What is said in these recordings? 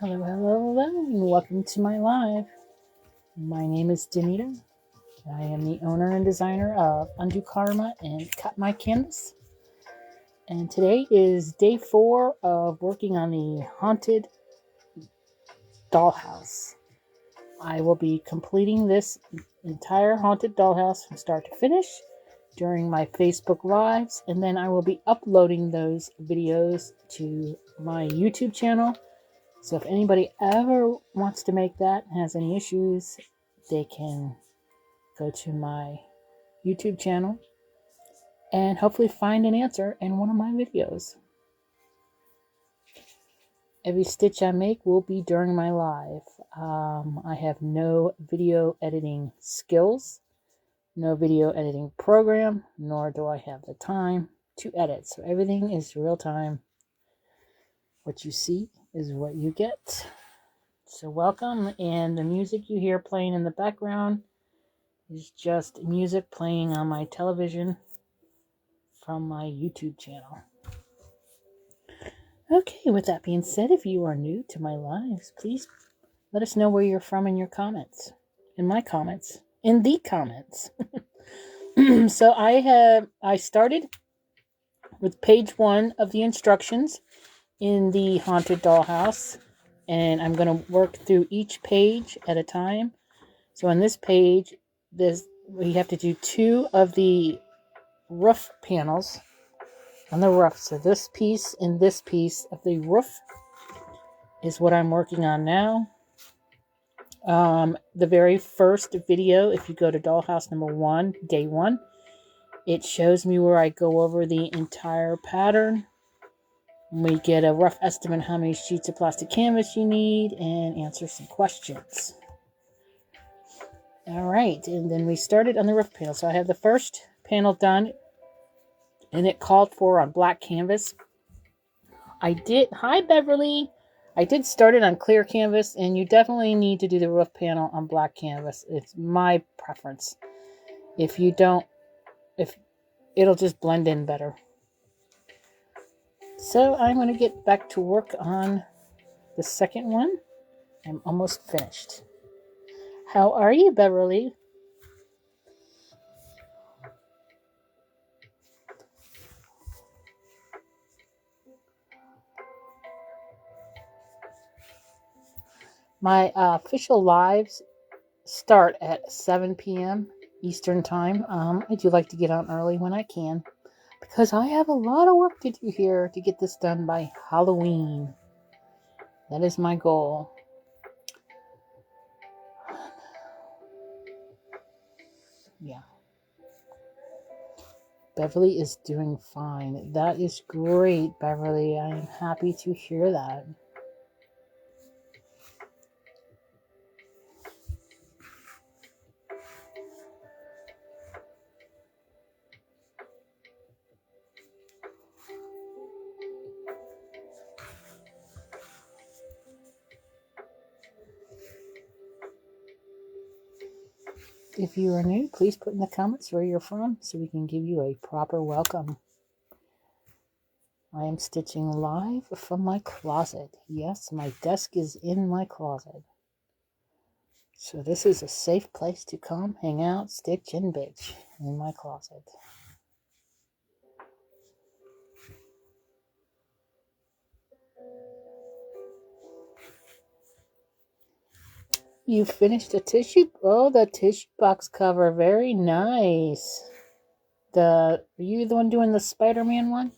Hello, hello, hello, and welcome to my live. My name is Danita. I am the owner and designer of Undo Karma and Cut My Canvas. And today is day 4 of working on the Haunted Dollhouse. I will be completing this entire Haunted Dollhouse from start to finish during my Facebook Lives, and then I will be uploading those videos to my YouTube channel. So if anybody ever wants to make that, has any issues, they can go to my YouTube channel and hopefully find an answer in one of my videos. Every stitch I make will be during my live. I have no video editing skills, no video editing program, nor do I have the time to edit. So everything is real time. What you see is what you get. So welcome, and the music you hear playing in the background is just music playing on my television from my YouTube channel. Okay, with that being said, if you are new to my lives, please let us know where you're from in your comments. In the comments. So I started with page 1 of the instructions in the Haunted Dollhouse, and I'm going to work through each page at a time. So on this page, we have to do 2 of the roof panels on the roof. So this piece and this piece of the roof is what I'm working on now. The very first video, if you go to Dollhouse number 1, day 1, it shows me where I go over the entire pattern. We get a rough estimate how many sheets of plastic canvas you need and answer some questions. All right, and then we started on the roof panel. So I have the first panel done, and it called for on black canvas. Hi Beverly. I did start it on clear canvas, and you definitely need to do the roof panel on black canvas. It's my preference. If it'll just blend in better. So I'm going to get back to work on the second one. I'm almost finished. How are you, Beverly? My official lives start at 7 p.m. Eastern Time. I do like to get on early when I can, because I have a lot of work to do here to get this done by Halloween. That is my goal. Yeah. Beverly is doing fine. That is great, Beverly. I am happy to hear that. If you are new, please put in the comments where you're from so we can give you a proper welcome. I am stitching live from my closet. Yes, my desk is in my closet. So this is a safe place to come, hang out, stitch, and bitch in my closet. You finished the tissue? Oh, the tissue box cover. Very nice. Are you the one doing the Spider-Man one?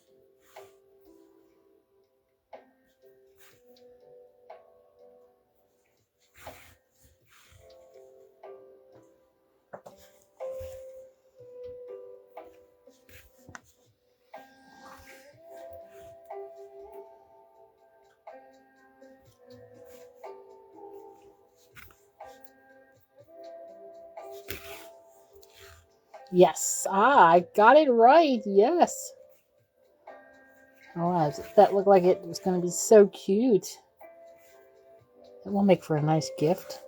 Yes. I got it right. Yes. Oh, that looked like it was going to be so cute. It will make for a nice gift.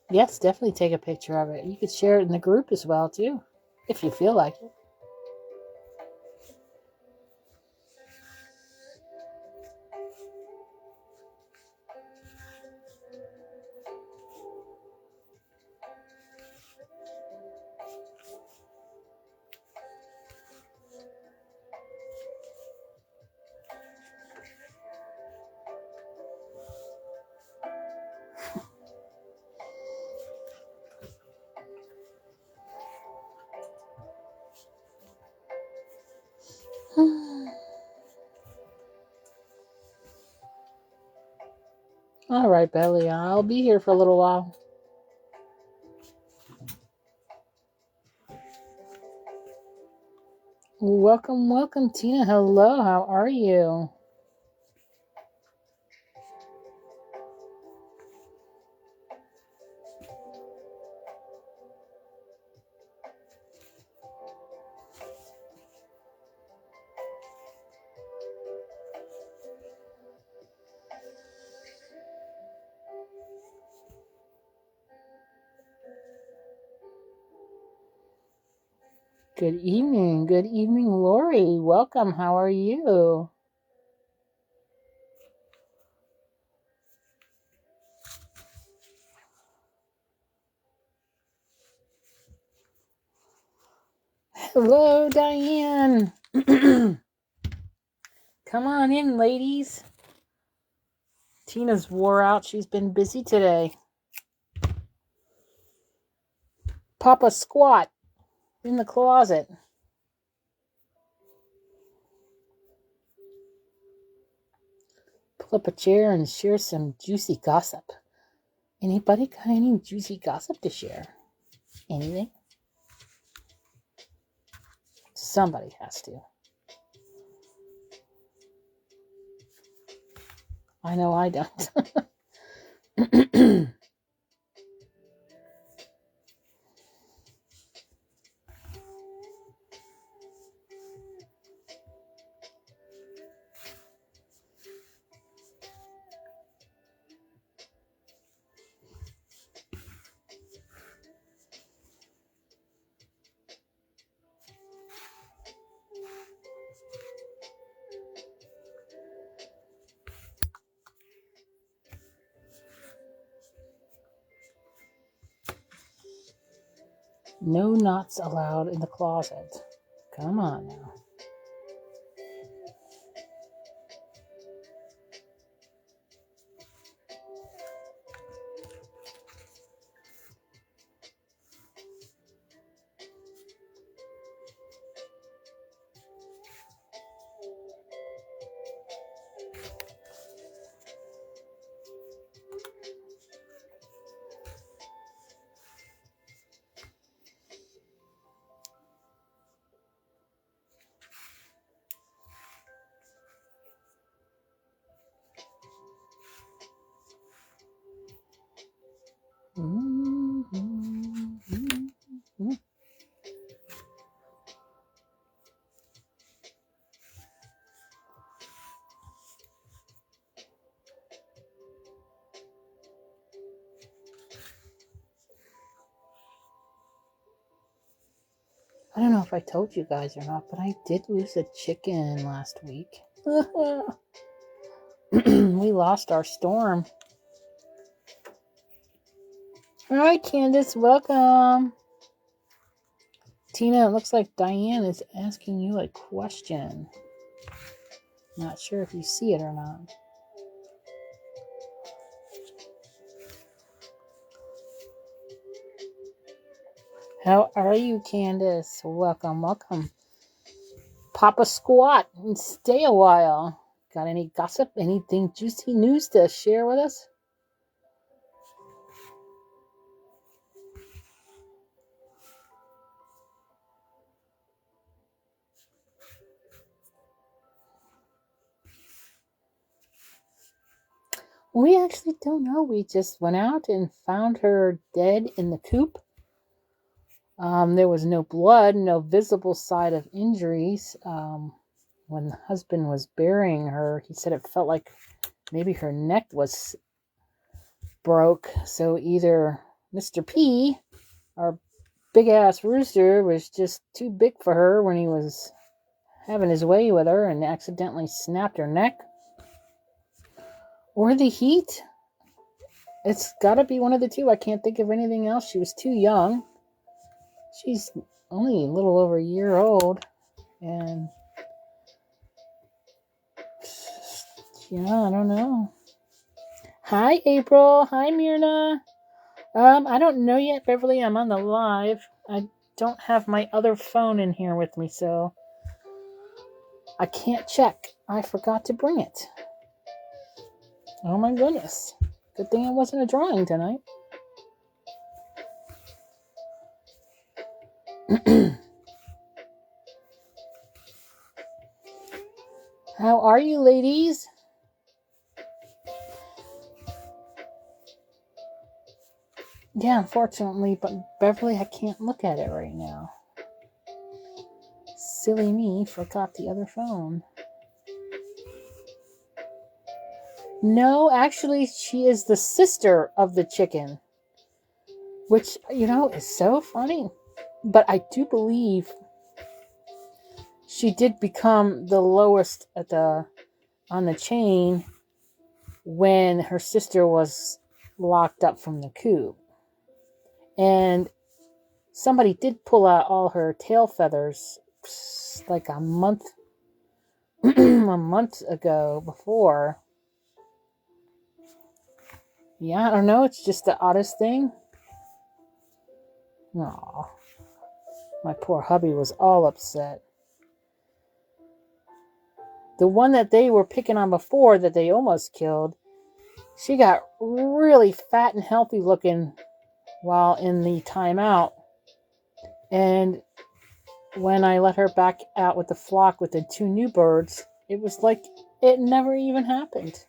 Yes, definitely take a picture of it. You could share it in the group as well, too, if you feel like it. All right, Belly, I'll be here for a little while. Welcome, welcome, Tina. Hello, how are you? Good evening, Lori. Welcome, how are you? Hello, Diane. Come on in, ladies. Tina's wore out. She's been busy today. Papa squat in the closet. Pull up a chair and share some juicy gossip. Anybody got any juicy gossip to share? Anything? Somebody has to. I know I don't. No knots allowed in the closet. Come on now. I don't know if I told you guys or not, but I did lose a chicken last week. We lost our storm. All right, Candace, welcome. Tina, it looks like Diane is asking you a question. Not sure if you see it or not. How are you, Candace? Welcome, welcome. Papa squat and stay a while. Got any gossip? Anything juicy news to share with us? We actually don't know. We just went out and found her dead in the coop. There was no blood, no visible sign of injuries. When the husband was burying her, he said it felt like maybe her neck was broke. So either Mr. P, our big ass rooster, was just too big for her when he was having his way with her and accidentally snapped her neck. Or the heat. It's gotta be one of the two. I can't think of anything else. She was too young. She's only a little over a year old. And yeah, I don't know. Hi, April. Hi, Myrna. I don't know yet, Beverly. I'm on the live. I don't have my other phone in here with me, so I can't check. I forgot to bring it. Oh my goodness. Good thing it wasn't a drawing tonight. How are you, ladies? Yeah, unfortunately, but Beverly, I can't look at it right now. Silly me, forgot the other phone. No, actually, she is the sister of the chicken. Which, is so funny. But I do believe she did become the lowest on the chain when her sister was locked up from the coop. And somebody did pull out all her tail feathers like a month ago before. Yeah, I don't know. It's just the oddest thing. Aw, my poor hubby was all upset. The one that they were picking on before that they almost killed, she got really fat and healthy looking while in the timeout. And when I let her back out with the flock with the 2 new birds, it was like it never even happened.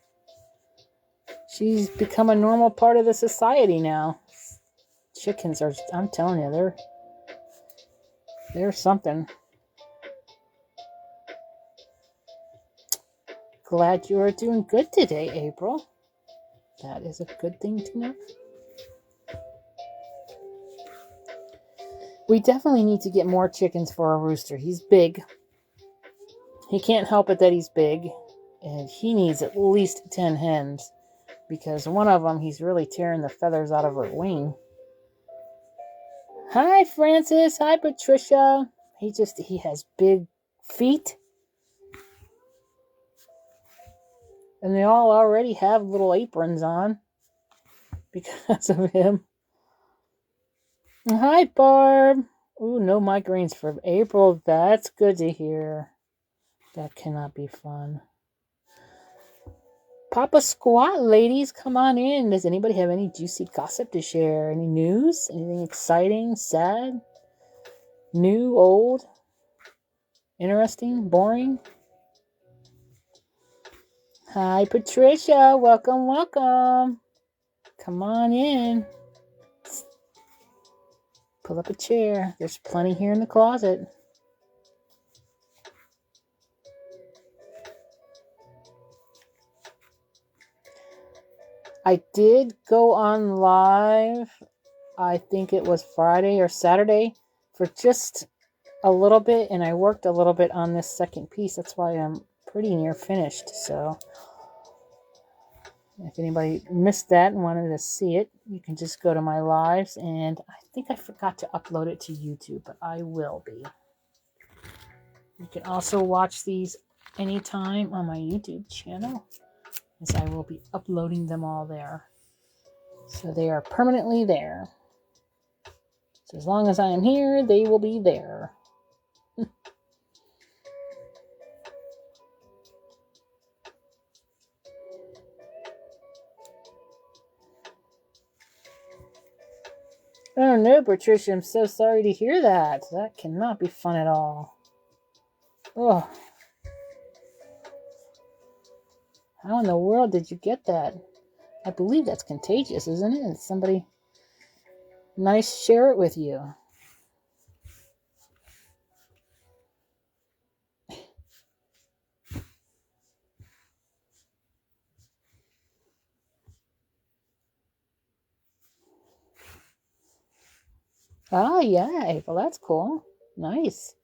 She's become a normal part of the society now. Chickens are, I'm telling you, they're something. Glad you are doing good today, April. That is a good thing to know. We definitely need to get more chickens for our rooster. He's big. He can't help it that he's big. And he needs at least 10 hens. Because one of them, he's really tearing the feathers out of her wing. Hi, Francis. Hi, Patricia. He has big feet. And they all already have little aprons on. Because of him. Hi, Barb. Ooh, no migraines for April. That's good to hear. That cannot be fun. Papa Squat, ladies, come on in. Does anybody have any juicy gossip to share? Any news? Anything exciting? Sad? New? Old? Interesting? Boring? Hi, Patricia. Welcome, welcome. Come on in. Pull up a chair. There's plenty here in the closet. I did go on live, I think it was Friday or Saturday, for just a little bit, and I worked a little bit on this second piece. That's why I'm pretty near finished. So if anybody missed that and wanted to see it, you can just go to my lives, and I think I forgot to upload it to YouTube, but I will be. You can also watch these anytime on my YouTube channel, as I will be uploading them all there. So they are permanently there. So as long as I am here, they will be there. Oh no, Patricia, I'm so sorry to hear that. That cannot be fun at all. Oh. How in the world did you get that? I believe that's contagious, isn't it? It's somebody nice share it with you. Oh, yeah, April, that's cool. Nice.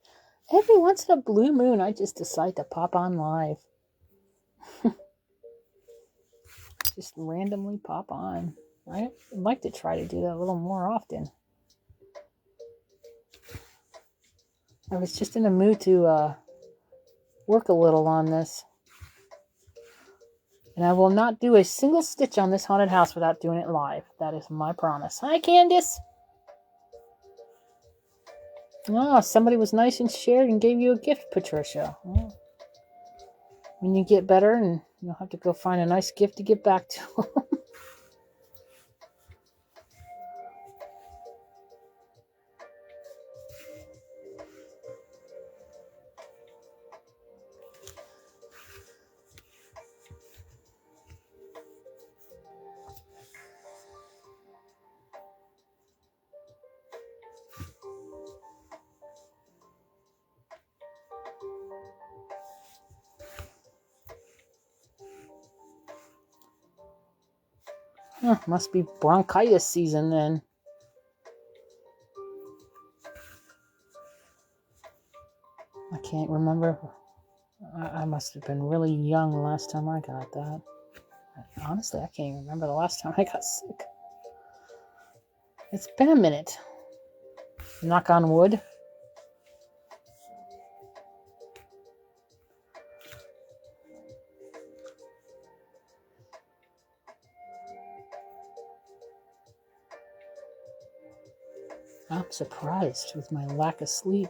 Every once in a blue moon, I just decide to pop on live. Just randomly pop on. I'd like to try to do that a little more often. I was just in a mood to work a little on this. And I will not do a single stitch on this haunted house without doing it live. That is my promise. Hi, Candace. Oh, somebody was nice and shared and gave you a gift, Patricia. Well, when you get better, and you'll have to go find a nice gift to give back to them. Must be bronchitis season then. I can't remember. I must have been really young last time I got that. Honestly, I can't even remember the last time I got sick. It's been a minute. Knock on wood. I'm surprised with my lack of sleep.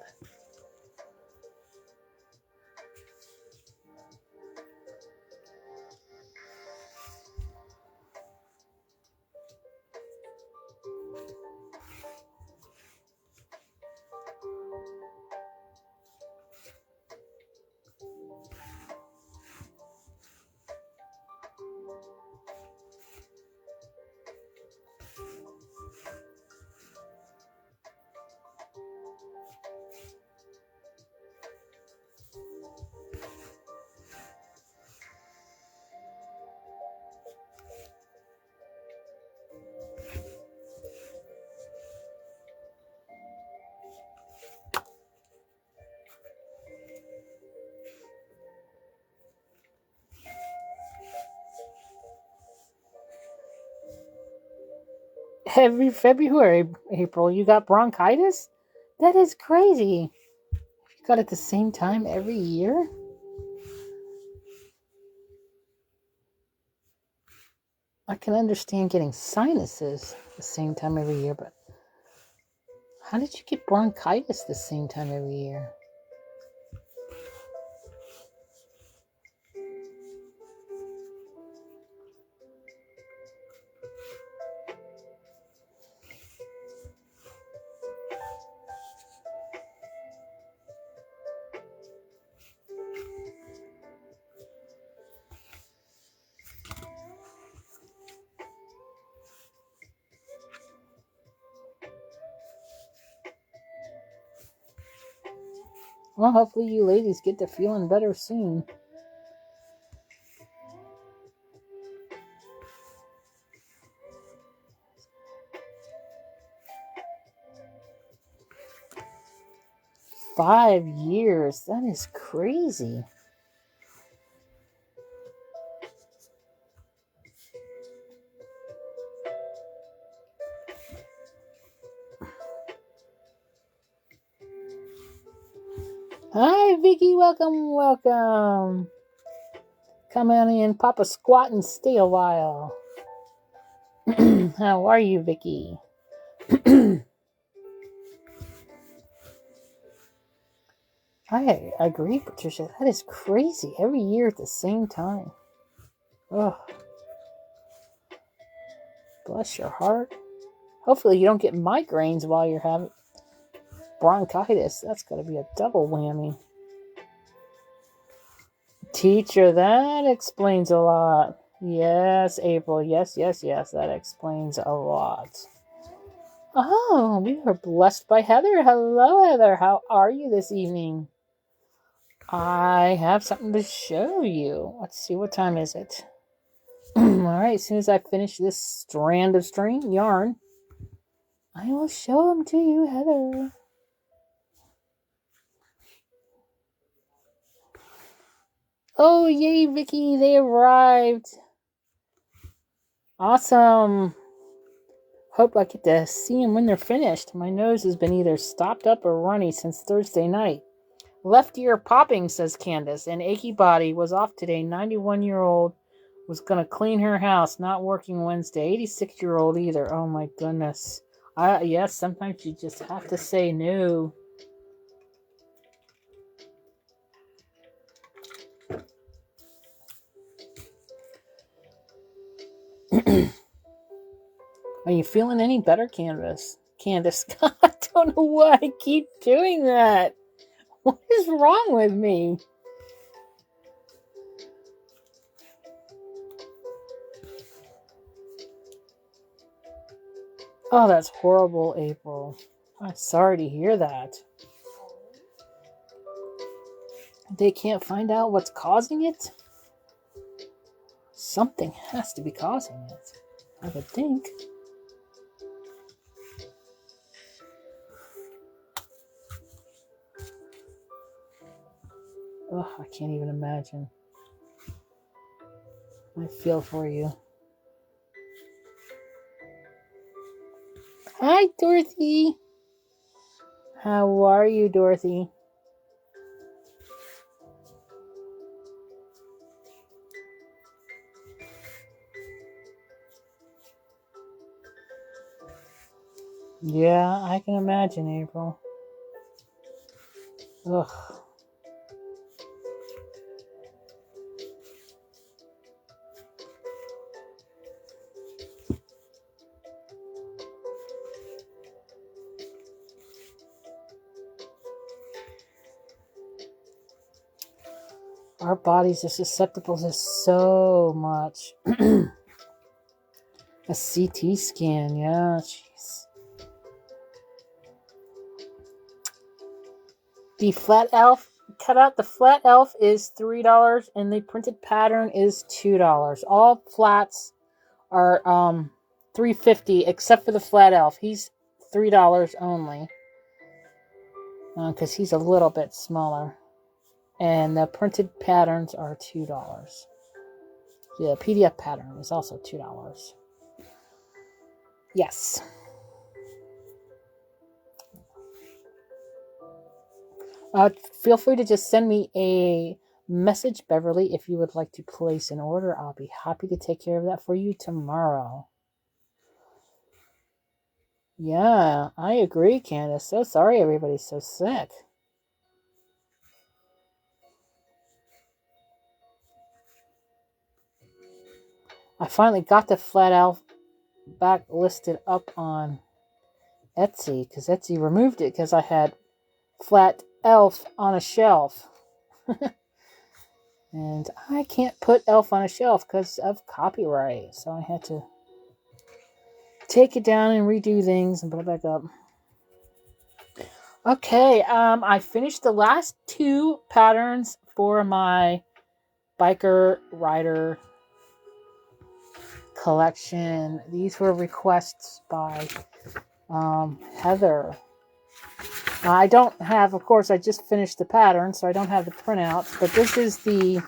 Every February, April, you got bronchitis? That is crazy. You got it the same time every year? I can understand getting sinuses the same time every year, but how did you get bronchitis the same time every year? Well, hopefully you ladies get to feeling better soon. Five years. That is crazy. Hi, Vicky. Welcome. Come on in, pop a squat and stay a while. How are you, Vicky? I agree, Patricia. That is crazy. Every year at the same time. Oh, bless your heart. Hopefully you don't get migraines while you're having bronchitis. That's got to be a double whammy. Teacher, that explains a lot. Yes, April. Yes. That explains a lot. Oh, we are blessed by Heather. Hello, Heather. How are you this evening? I have something to show you. Let's see, what time is it? All right, as soon as I finish this strand of string yarn, I will show them to you, Heather. Oh, yay, Vicky, they arrived. Awesome. Hope I get to see them when they're finished. My nose has been either stopped up or runny since Thursday night. Left ear popping, says Candace, and achy body was off today. 91-year-old was going to clean her house, not working Wednesday. 86-year-old either. Oh my goodness. Yes, sometimes you just have to say no. Are you feeling any better, Candace? Candace, I don't know why I keep doing that. What is wrong with me? Oh, that's horrible, April. I'm sorry to hear that. They can't find out what's causing it? Something has to be causing it, I would think. Oh, I can't even imagine. I feel for you. Hi, Dorothy. How are you, Dorothy? Yeah, I can imagine, April. Ugh. Our bodies are susceptible to so much. A CT scan, yeah, jeez. The flat elf cutout, the flat elf is $3 and the printed pattern is $2. All flats are $3.50 except for the flat elf. He's $3 only because he's a little bit smaller. And the printed patterns are $2. The PDF pattern is also $2. Yes. Feel free to just send me a message, Beverly, if you would like to place an order. I'll be happy to take care of that for you tomorrow. Yeah, I agree, Candace. So sorry everybody's so sick. I finally got the flat elf back listed up on Etsy because Etsy removed it because I had flat elf on a shelf. And I can't put elf on a shelf because of copyright. So I had to take it down and redo things and put it back up. Okay, I finished the last 2 patterns for my biker rider collection. These were requests by Heather. I don't have, of course, I just finished the pattern, so I don't have the printouts, but this is the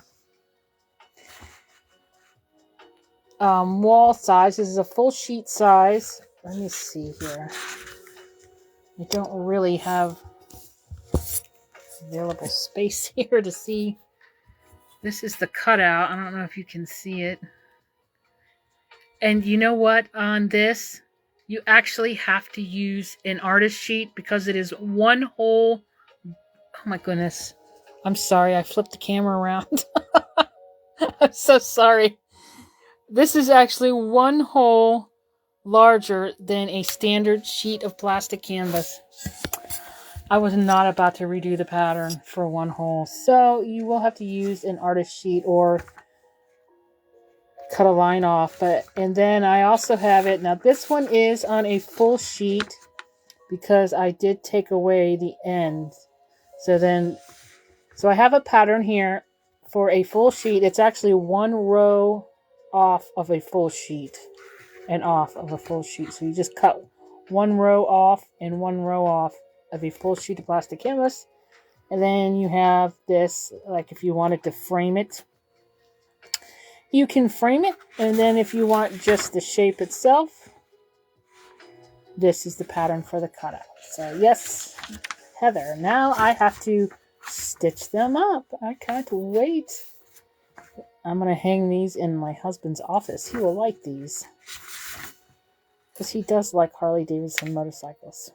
wall size. This is a full sheet size. Let me see here. I don't really have available space here to see. This is the cutout. I don't know if you can see it. And you know what? On this, you actually have to use an artist sheet because it is one whole... Oh my goodness. I'm sorry. I flipped the camera around. I'm so sorry. This is actually one hole larger than a standard sheet of plastic canvas. I was not about to redo the pattern for one hole. So you will have to use an artist sheet or cut a line off. And then I also have it. Now this one is on a full sheet because I did take away the ends. So I have a pattern here for a full sheet. It's actually one row off of a full sheet and off of a full sheet. So you just cut one row off and one row off of a full sheet of plastic canvas. And then you have this, like if you wanted to frame it, you can frame it. And then if you want just the shape itself, this is the pattern for the cutout. So yes, Heather, now I have to stitch them up. I can't wait. I'm going to hang these in my husband's office. He will like these, because he does like Harley Davidson motorcycles.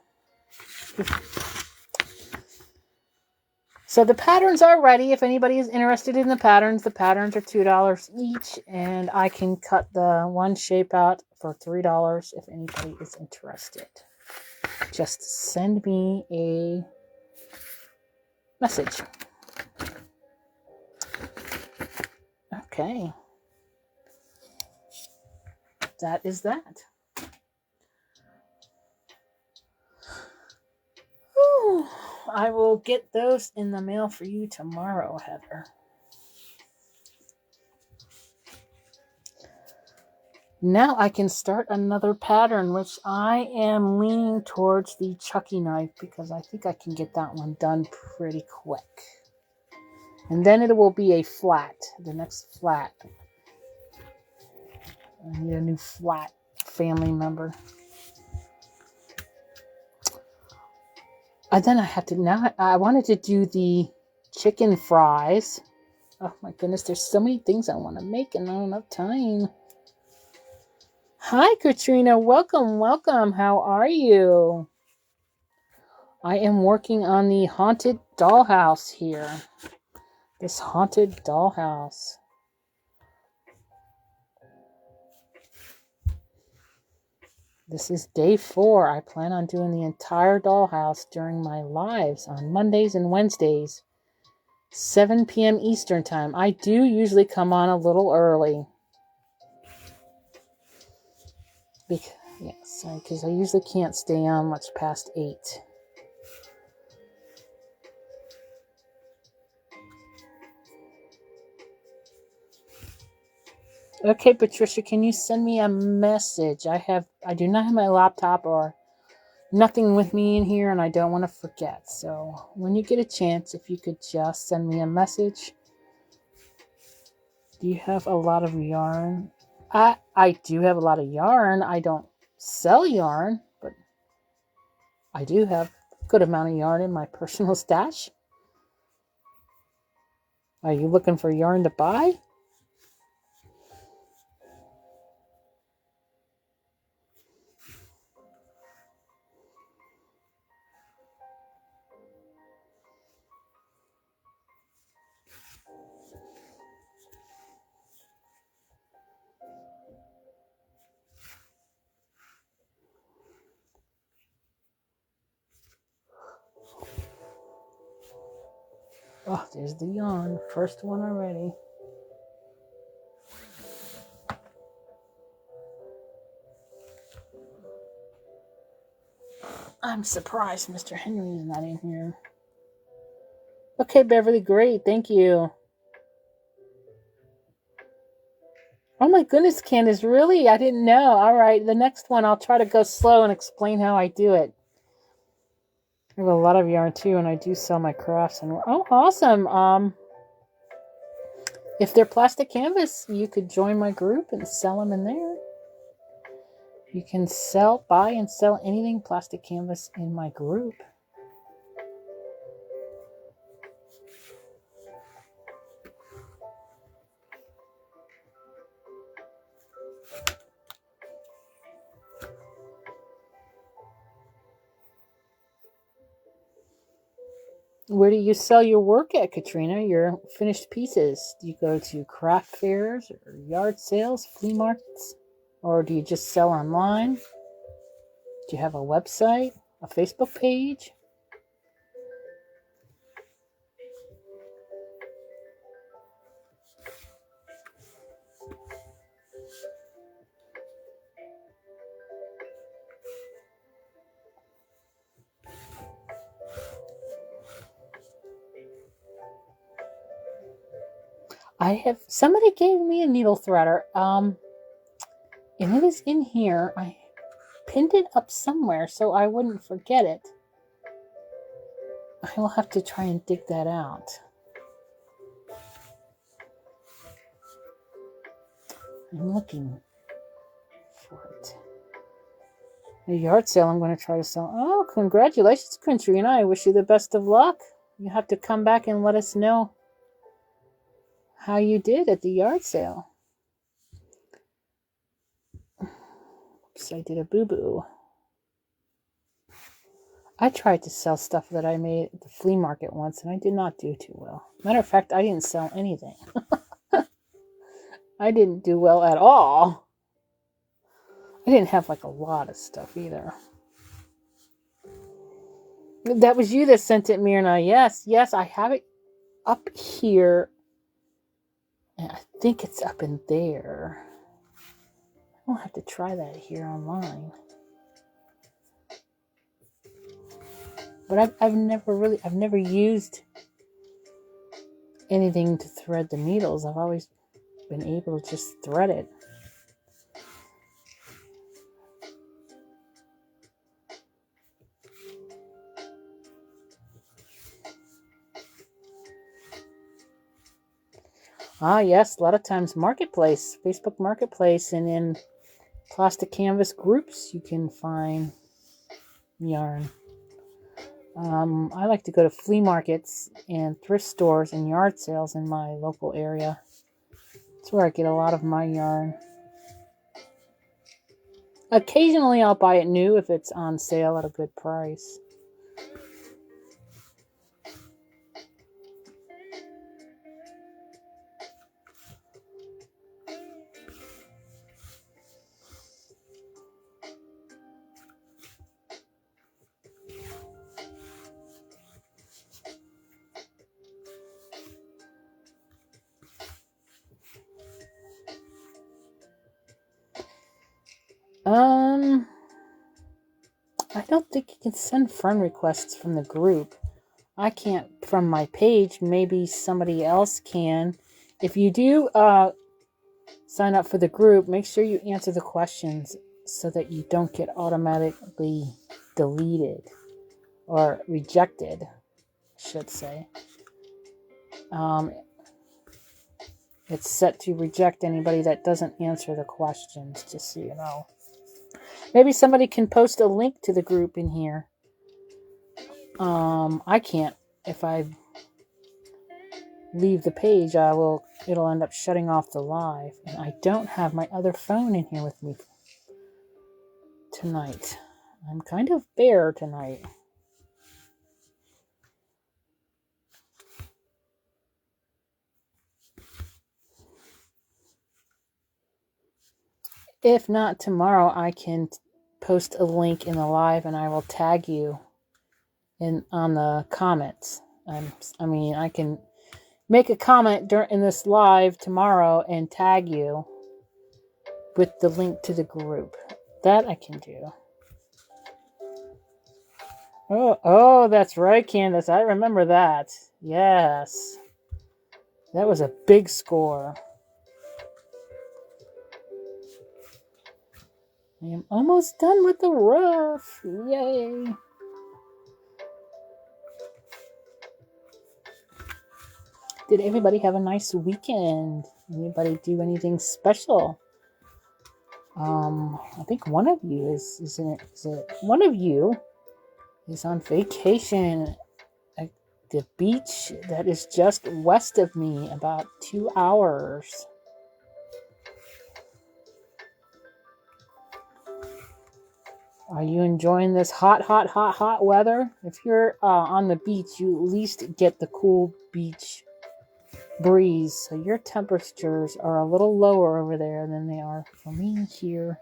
So the patterns are ready. If anybody is interested in the patterns are $2 each, and I can cut the one shape out for $3 if anybody is interested. Just send me a message. Okay. That is that. Whew. I will get those in the mail for you tomorrow, Heather. Now I can start another pattern, which I am leaning towards the Chucky knife because I think I can get that one done pretty quick. And then it will be a flat, the next flat. I need a new flat family member. And then I wanted to do the chicken fries. Oh my goodness, there's so many things I want to make and not enough time. Hi, Katrina. Welcome, welcome. How are you? I am working on the haunted dollhouse here. This haunted dollhouse. This is day 4. I plan on doing the entire dollhouse during my lives on Mondays and Wednesdays, 7 p.m. Eastern time. I do usually come on a little early. Because I usually can't stay on much past 8. Okay, Patricia, can you send me a message? I do not have my laptop or nothing with me in here, and I don't want to forget. So when you get a chance, if you could just send me a message. Do you have a lot of yarn? I do have a lot of yarn. I don't sell yarn, but I do have a good amount of yarn in my personal stash. Are you looking for yarn to buy? Oh, there's the yarn. First one already. I'm surprised Mr. Henry is not in here. Okay, Beverly, great. Thank you. Oh my goodness, Candace, really? I didn't know. All right, the next one I'll try to go slow and explain how I do it. I have a lot of yarn too, and I do sell my crafts. And oh, awesome! If they're plastic canvas, you could join my group and sell them in there. You can buy and sell anything plastic canvas in my group. Where do you sell your work at, Katrina? Your finished pieces? Do you go to craft fairs or yard sales, flea markets? Or do you just sell online? Do you have a website, a Facebook page? Somebody gave me a needle threader, and it is in here. pinned it up somewhere so I wouldn't forget it. I will have to try and dig that out. I'm looking for it. A yard sale I'm going to try to sell. Oh, congratulations, Katrina. I wish you the best of luck. You have to come back and let us know how you did at the yard sale. Oops, I did a boo-boo. I tried to sell stuff that I made at the flea market once, and I did not do too well. Matter of fact, I didn't sell anything. I didn't do well at all. I didn't have like a lot of stuff either. That was you that sent it, Myrna. Yes, I have it up here. And I think it's up in there. I'll have to try that here online. But I've never used anything to thread the needles. I've always been able to just thread it. Ah, yes, a lot of times Marketplace, Facebook Marketplace, and in plastic canvas groups you can find yarn. I like to go to flea markets and thrift stores and yard sales in my local area. That's where I get a lot of my yarn. Occasionally I'll buy it new if it's on sale at a good price. I don't think you can send friend requests from the group. I can't from my page. Maybe somebody else can. If you do sign up for the group, make sure you answer the questions so that you don't get automatically deleted or rejected, I should say. It's set to reject anybody that doesn't answer the questions, just so you know. Maybe somebody can post a link to the group in here. I can't. If I leave the page, it'll end up shutting off the live. And I don't have my other phone in here with me tonight. I'm kind of bare tonight. If not tomorrow, I can post a link in the live and I will tag you on the comments. I can make a comment in this live tomorrow and tag you with the link to the group. That I can do. Oh, that's right, Candace. I remember that. Yes. That was a big score. I am almost done with the roof. Yay. Did everybody have a nice weekend? Anybody do anything special? I think one of you is one of you is on vacation at the beach that is just west of me, about 2 hours. Are you enjoying this hot weather? If you're on the beach, you at least get the cool beach breeze. So your temperatures are a little lower over there than they are for me here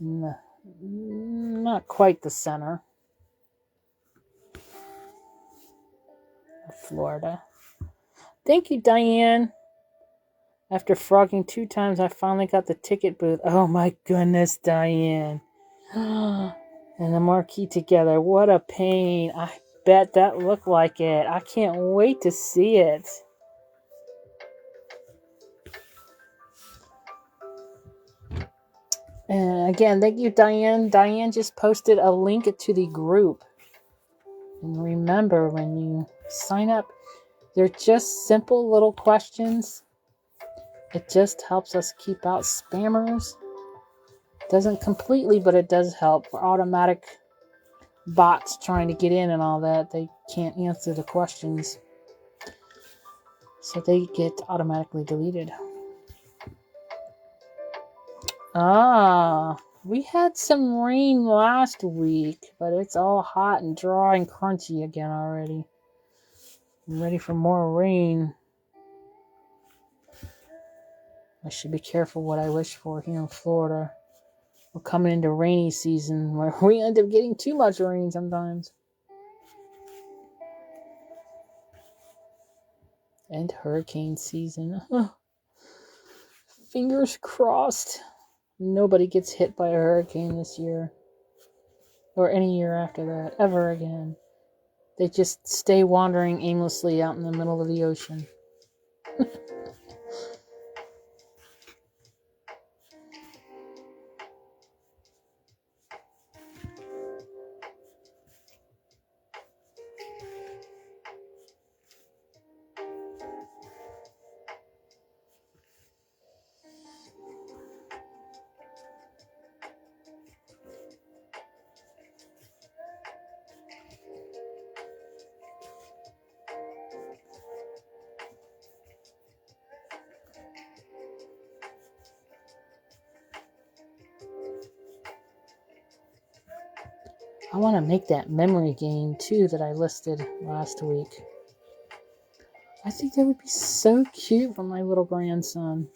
in the not quite the center of Florida. Thank you, Diane. After frogging 2 times, I finally got the ticket booth. Oh my goodness, Diane. And the marquee together. What a pain. I bet that looked like it. I can't wait to see it. And again, thank you, Diane. Diane just posted a link to the group. And remember, when you sign up, they're just simple little questions. It just helps us keep out spammers. Doesn't completely, but it does help. For automatic bots trying to get in and all that, they can't answer the questions. So they get automatically deleted. We had some rain last week, but it's all hot and dry and crunchy again already. I'm ready for more rain. I should be careful what I wish for here in Florida. We're coming into rainy season where we end up getting too much rain sometimes. And hurricane season. Fingers crossed. Nobody gets hit by a hurricane this year. Or any year after that. Ever again. They just stay wandering aimlessly out in the middle of the ocean. I want to make that memory game too that I listed last week. I think that would be so cute for my little grandson.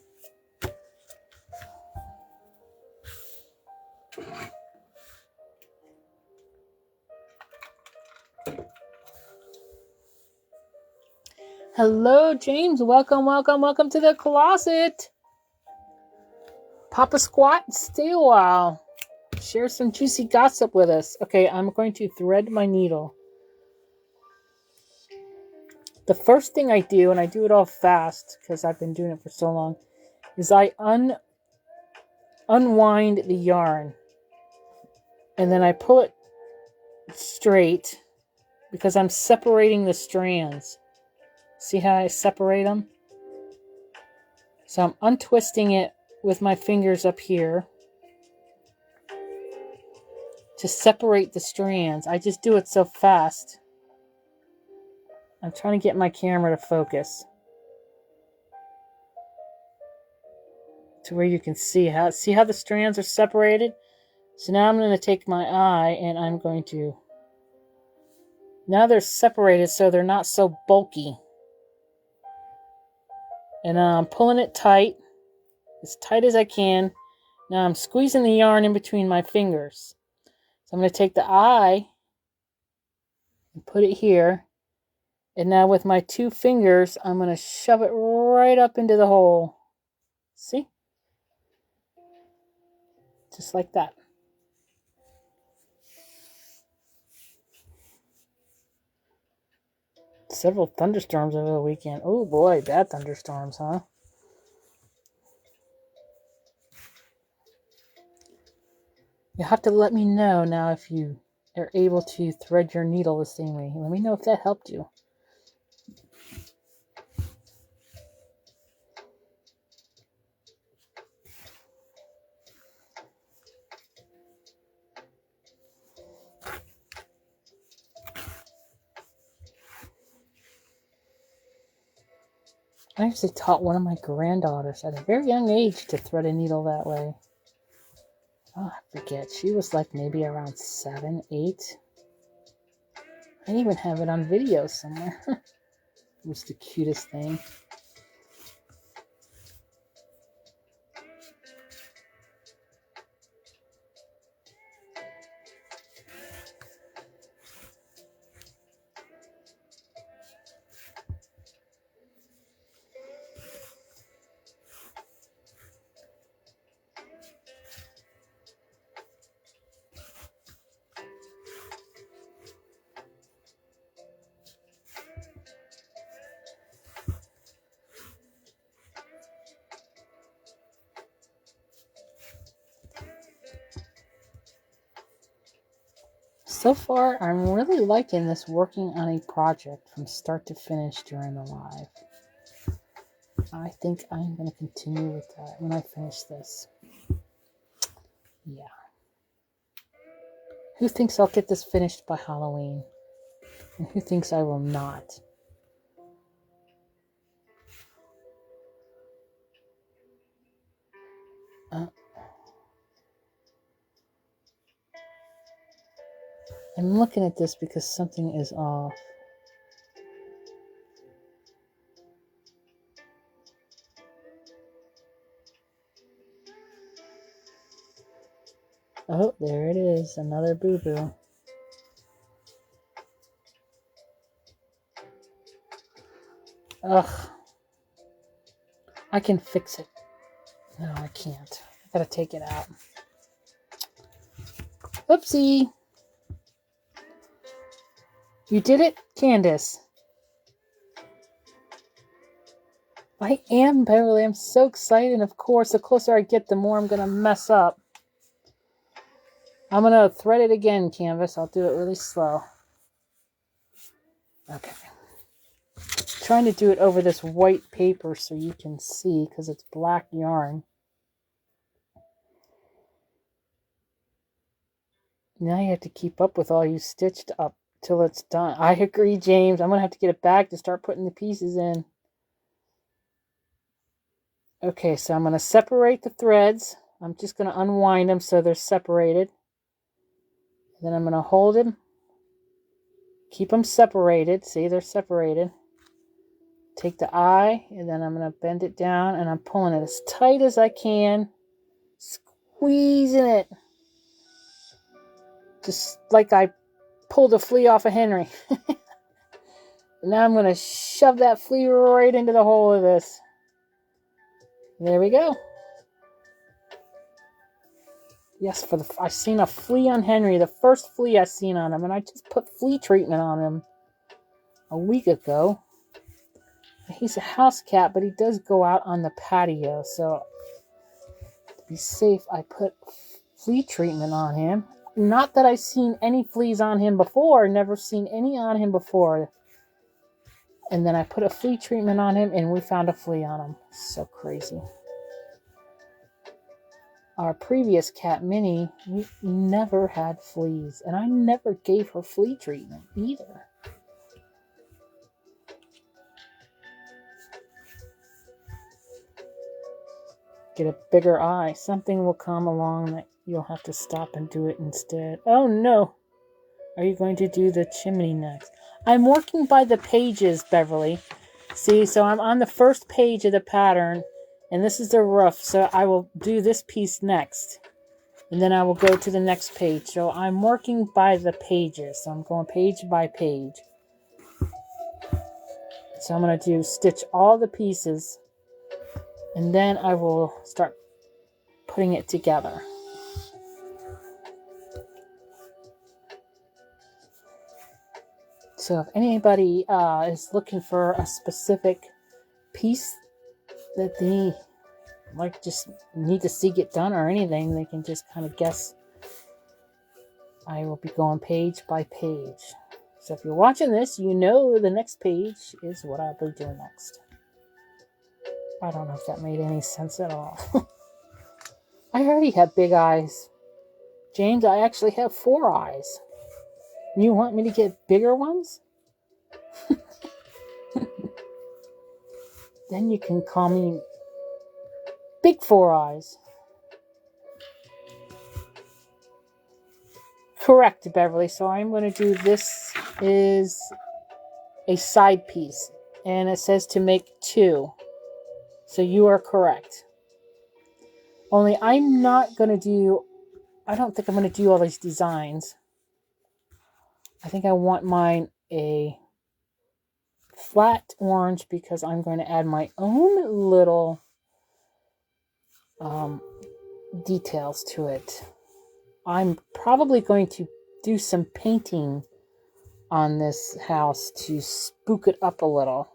Hello, James. Welcome to the closet. Pop a squat and stay a while. Share some juicy gossip with us. Okay, I'm going to thread my needle. The first thing I do, and I do it all fast because I've been doing it for so long, is I unwind the yarn. And then I pull it straight because I'm separating the strands. See how I separate them? So I'm untwisting it with my fingers up here to separate the strands. I just do it so fast. I'm trying to get my camera to focus to where you can see how the strands are separated. So now I'm going to take my eye and I'm going to, now they're separated so they're not so bulky. And I'm pulling it tight as I can. Now I'm squeezing the yarn in between my fingers. So I'm going to take the eye and put it here. And now with my two fingers, I'm going to shove it right up into the hole. See? Just like that. Several thunderstorms over the weekend. Oh boy, bad thunderstorms, huh? You'll have to let me know now if you are able to thread your needle the same way. Let me know if that helped you. I actually taught one of my granddaughters at a very young age to thread a needle that way. Oh, I forget. She was like maybe around 7, 8. I even have it on video somewhere. It was the cutest thing. So far, I'm really liking this working on a project from start to finish during the live. I think I'm going to continue with that when I finish this. Yeah. Who thinks I'll get this finished by Halloween? And who thinks I will not? I'm looking at this because something is off. Oh, there it is. Another boo-boo. Ugh. I can fix it. No, I can't. I gotta take it out. Oopsie. You did it, Candace. I am, Beverly. I'm so excited. Of course, the closer I get, the more I'm going to mess up. I'm going to thread it again, Canvas. I'll do it really slow. Okay. Trying to do it over this white paper so you can see because it's black yarn. Now you have to keep up with all you stitched up till it's done. I agree, James. I'm going to have to get it back to start putting the pieces in. Okay, so I'm going to separate the threads. I'm just going to unwind them so they're separated. Then I'm going to hold them. Keep them separated. See, they're separated. Take the eye, and then I'm going to bend it down, and I'm pulling it as tight as I can. Squeezing it. Just like I pulled a flea off of Henry. Now I'm going to shove that flea right into the hole of this. There we go. Yes, I seen a flea on Henry, the first flea I seen on him, and I just put flea treatment on him a week ago. He's a house cat, but he does go out on the patio, so to be safe, I put flea treatment on him. Not that I've seen any fleas on him before, never seen any on him before. And then I put a flea treatment on him, and we found a flea on him. So crazy. Our previous cat, Minnie, we never had fleas, and I never gave her flea treatment either. Get a bigger eye. Something will come along that you'll have to stop and do it instead. Oh no! Are you going to do the chimney next? I'm working by the pages, Beverly. See, so I'm on the first page of the pattern, and this is the roof, so I will do this piece next. And then I will go to the next page. So I'm working by the pages. So I'm going page by page. So I'm going to stitch all the pieces. And then I will start putting it together. So if anybody is looking for a specific piece that they just need to see get done or anything, they can just kind of guess. I will be going page by page. So if you're watching this, you know the next page is what I'll be doing next. I don't know if that made any sense at all. I already have big eyes. James, I actually have 4 eyes. You want me to get bigger ones? Then you can call me Big 4 Eyes. Correct, Beverly. So I'm going to do this is a side piece. And it says to make 2. So you are correct. Only I'm not going to do... I don't think I'm going to do all these designs. I think I want mine a flat orange because I'm going to add my own little details to it. I'm probably going to do some painting on this house to spook it up a little.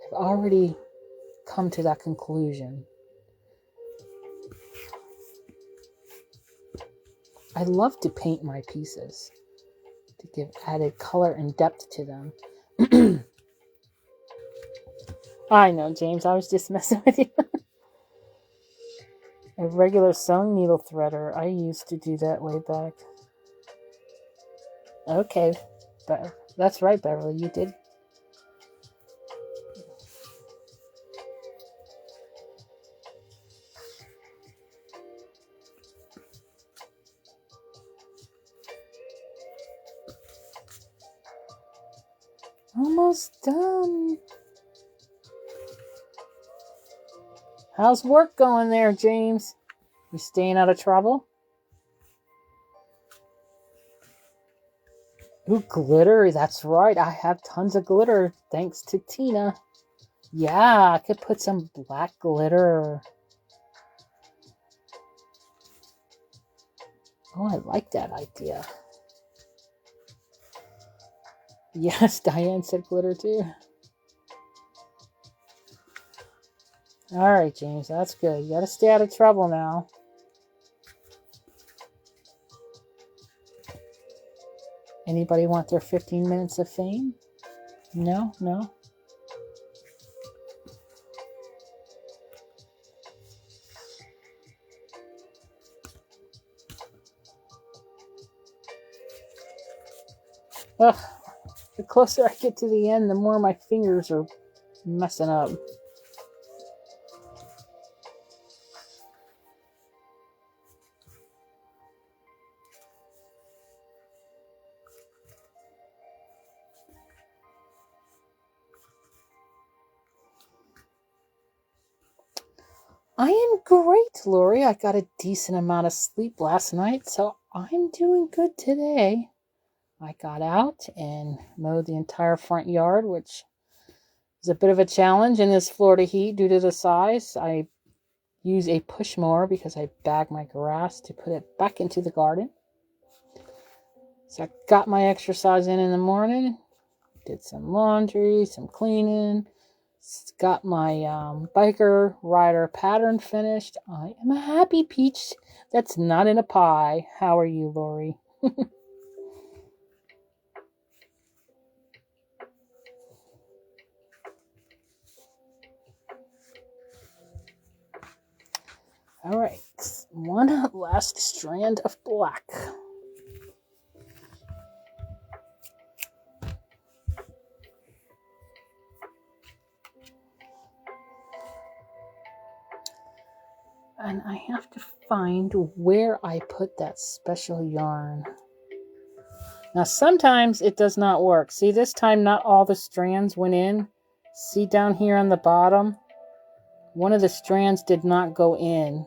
I've already come to that conclusion. I love to paint my pieces. to give added color and depth to them. I know, James. I was just messing with you. A regular sewing needle threader. I used to do that way back. Okay. That's right, Beverly. You did. Almost done. How's work going there, James? You staying out of trouble? Ooh, glitter. That's right. I have tons of glitter thanks to Tina. Yeah, I could put some black glitter. Oh, I like that idea. Yes, Diane said glitter too. All right, James, that's good. You gotta stay out of trouble now. Anybody want their 15 minutes of fame? No? Ugh, the closer I get to the end, the more my fingers are messing up. I am great, Lori. I got a decent amount of sleep last night, so I'm doing good today. I got out and mowed the entire front yard, which is a bit of a challenge in this Florida heat due to the size. I use a push mower because I bag my grass to put it back into the garden. So I got my exercise in the morning, did some laundry, some cleaning, got my biker rider pattern finished. I am a happy peach that's not in a pie. How are you, Lori? All right, one last strand of black. And I have to find where I put that special yarn. Now, sometimes it does not work. See, this time not all the strands went in. See down here on the bottom? One of the strands did not go in.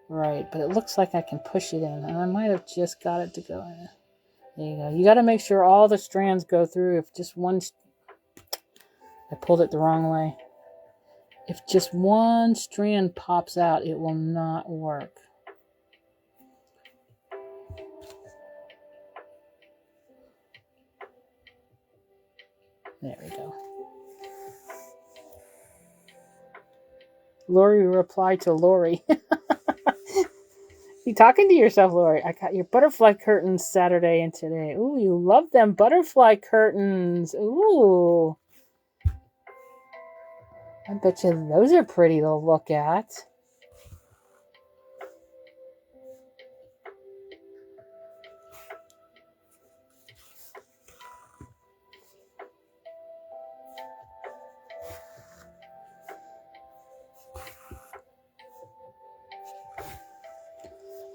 Right, but it looks like I can push it in. And I might have just got it to go in. There you go. You got to make sure all the strands go through. If just one... I pulled it the wrong way. If just one strand pops out, it will not work. There we go. Lori replied to Lori. You talking to yourself, Lori? I got your butterfly curtains Saturday and today. Ooh, you love them butterfly curtains. Ooh. I bet you those are pretty to look at.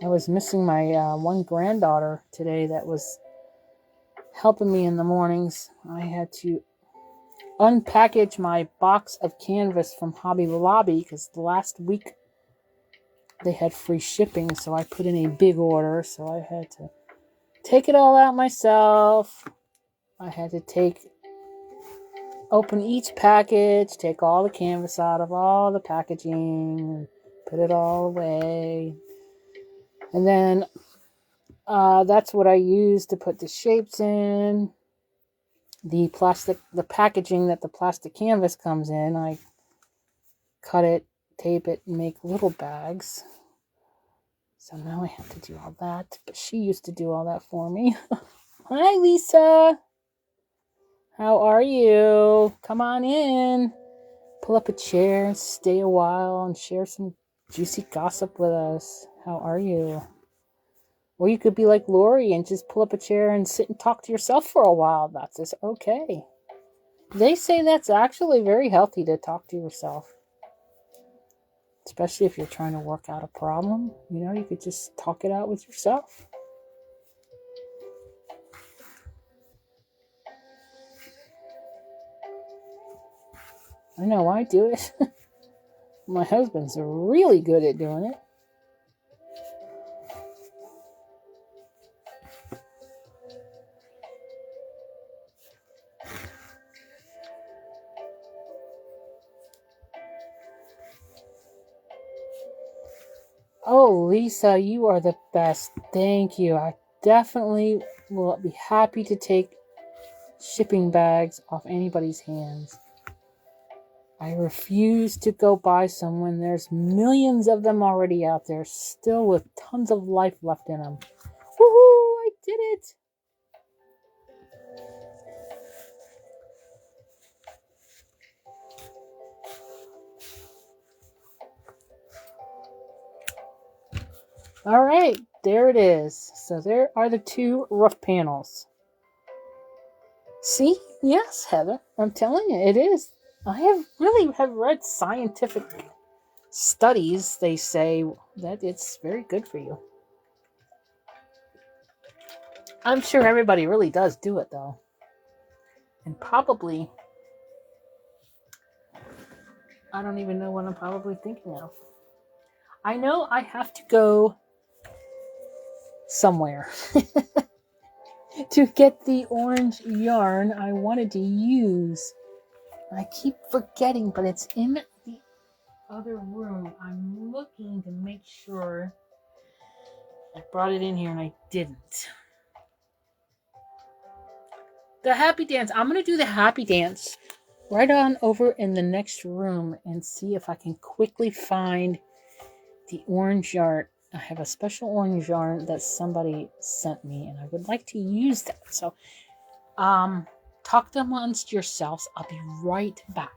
I was missing my one granddaughter today that was helping me in the mornings. I had to unpackage my box of canvas from Hobby Lobby because last week they had free shipping, so I put in a big order, so I had to take it all out myself. I had to open each package, take all the canvas out of all the packaging, put it all away. And then that's what I use to put the shapes in. The packaging that the plastic canvas comes in, I cut it, tape it, and make little bags. So now I have to do all that. But she used to do all that for me. Hi, Lisa. How are you? Come on in. Pull up a chair and stay a while and share some juicy gossip with us. How are you? Or you could be like Lori and just pull up a chair and sit and talk to yourself for a while. That's just okay. They say that's actually very healthy to talk to yourself. Especially if you're trying to work out a problem. You could just talk it out with yourself. I know I do it. My husband's really good at doing it. Oh, Lisa, you are the best. Thank you. I definitely will be happy to take shipping bags off anybody's hands. I refuse to go buy some when there's millions of them already out there, still with tons of life left in them. Woohoo! I did it! All right, there it is. So there are the two roof panels. See? Yes, Heather. I'm telling you, it is. I have read scientific studies. They say that it's very good for you. I'm sure everybody really does do it, though. And probably, I don't even know what I'm probably thinking of. I know I have to go somewhere to get the orange yarn I wanted to use. I keep forgetting, but it's in the other room. I'm looking to make sure I brought it in here and I didn't. The happy dance. I'm going to do the happy dance right on over in the next room and see if I can quickly find the orange yarn. I have a special orange yarn that somebody sent me and I would like to use that. So, talk amongst yourselves. I'll be right back.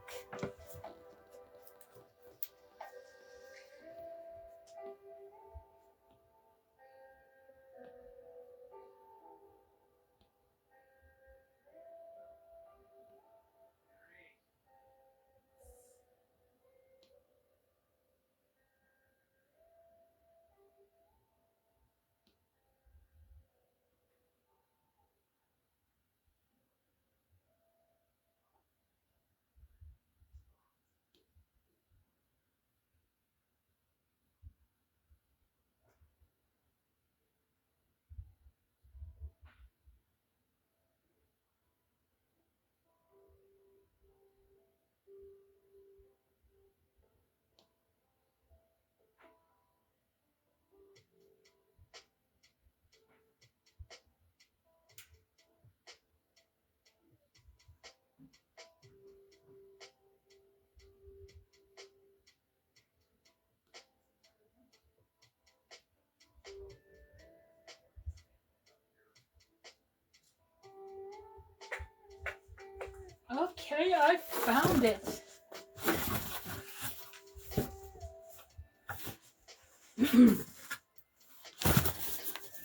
Okay, I found it.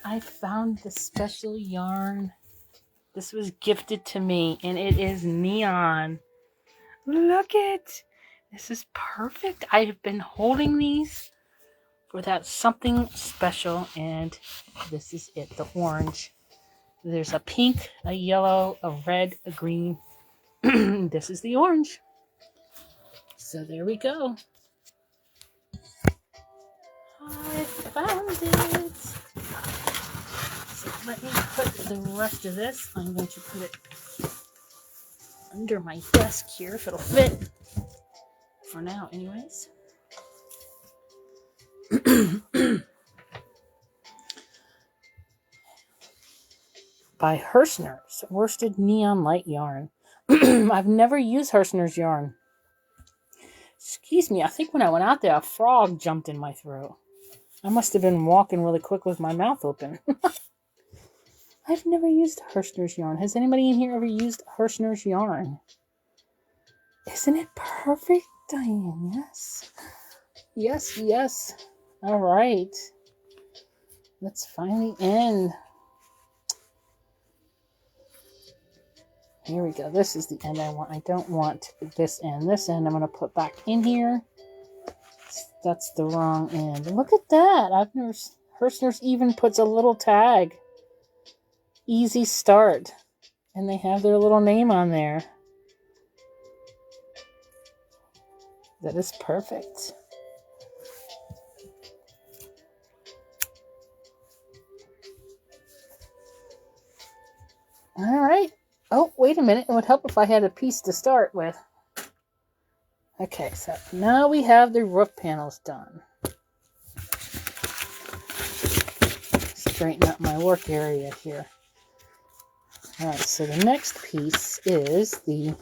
I found the special yarn. This was gifted to me and it is neon. Look it. This is perfect. I have been holding these for that something special and this is it, the orange. There's a pink, a yellow, a red, a green. This is the orange. So there we go. I found it. So let me put the rest of this. I'm going to put it under my desk here if it'll fit. For now, anyways. By Hershner's Worsted Neon Light Yarn. I've never used Hershner's yarn. Excuse me, I think when I went out there, a frog jumped in my throat. I must have been walking really quick with my mouth open. I've never used Hirschner's yarn. Has anybody in here ever used Hirschner's yarn? Isn't it perfect, Diane? Yes. Yes, yes. All right. Let's find the end. Here we go. This is the end I want. I don't want this end. This end I'm going to put back in here. That's the wrong end. Look at that. I've never... Hirschner's even puts a little tag. Easy start. And they have their little name on there. That is perfect. All right. Oh, wait a minute. It would help if I had a piece to start with. Okay, so now we have the roof panels done. Straighten up my work area here. All right, so the next piece is the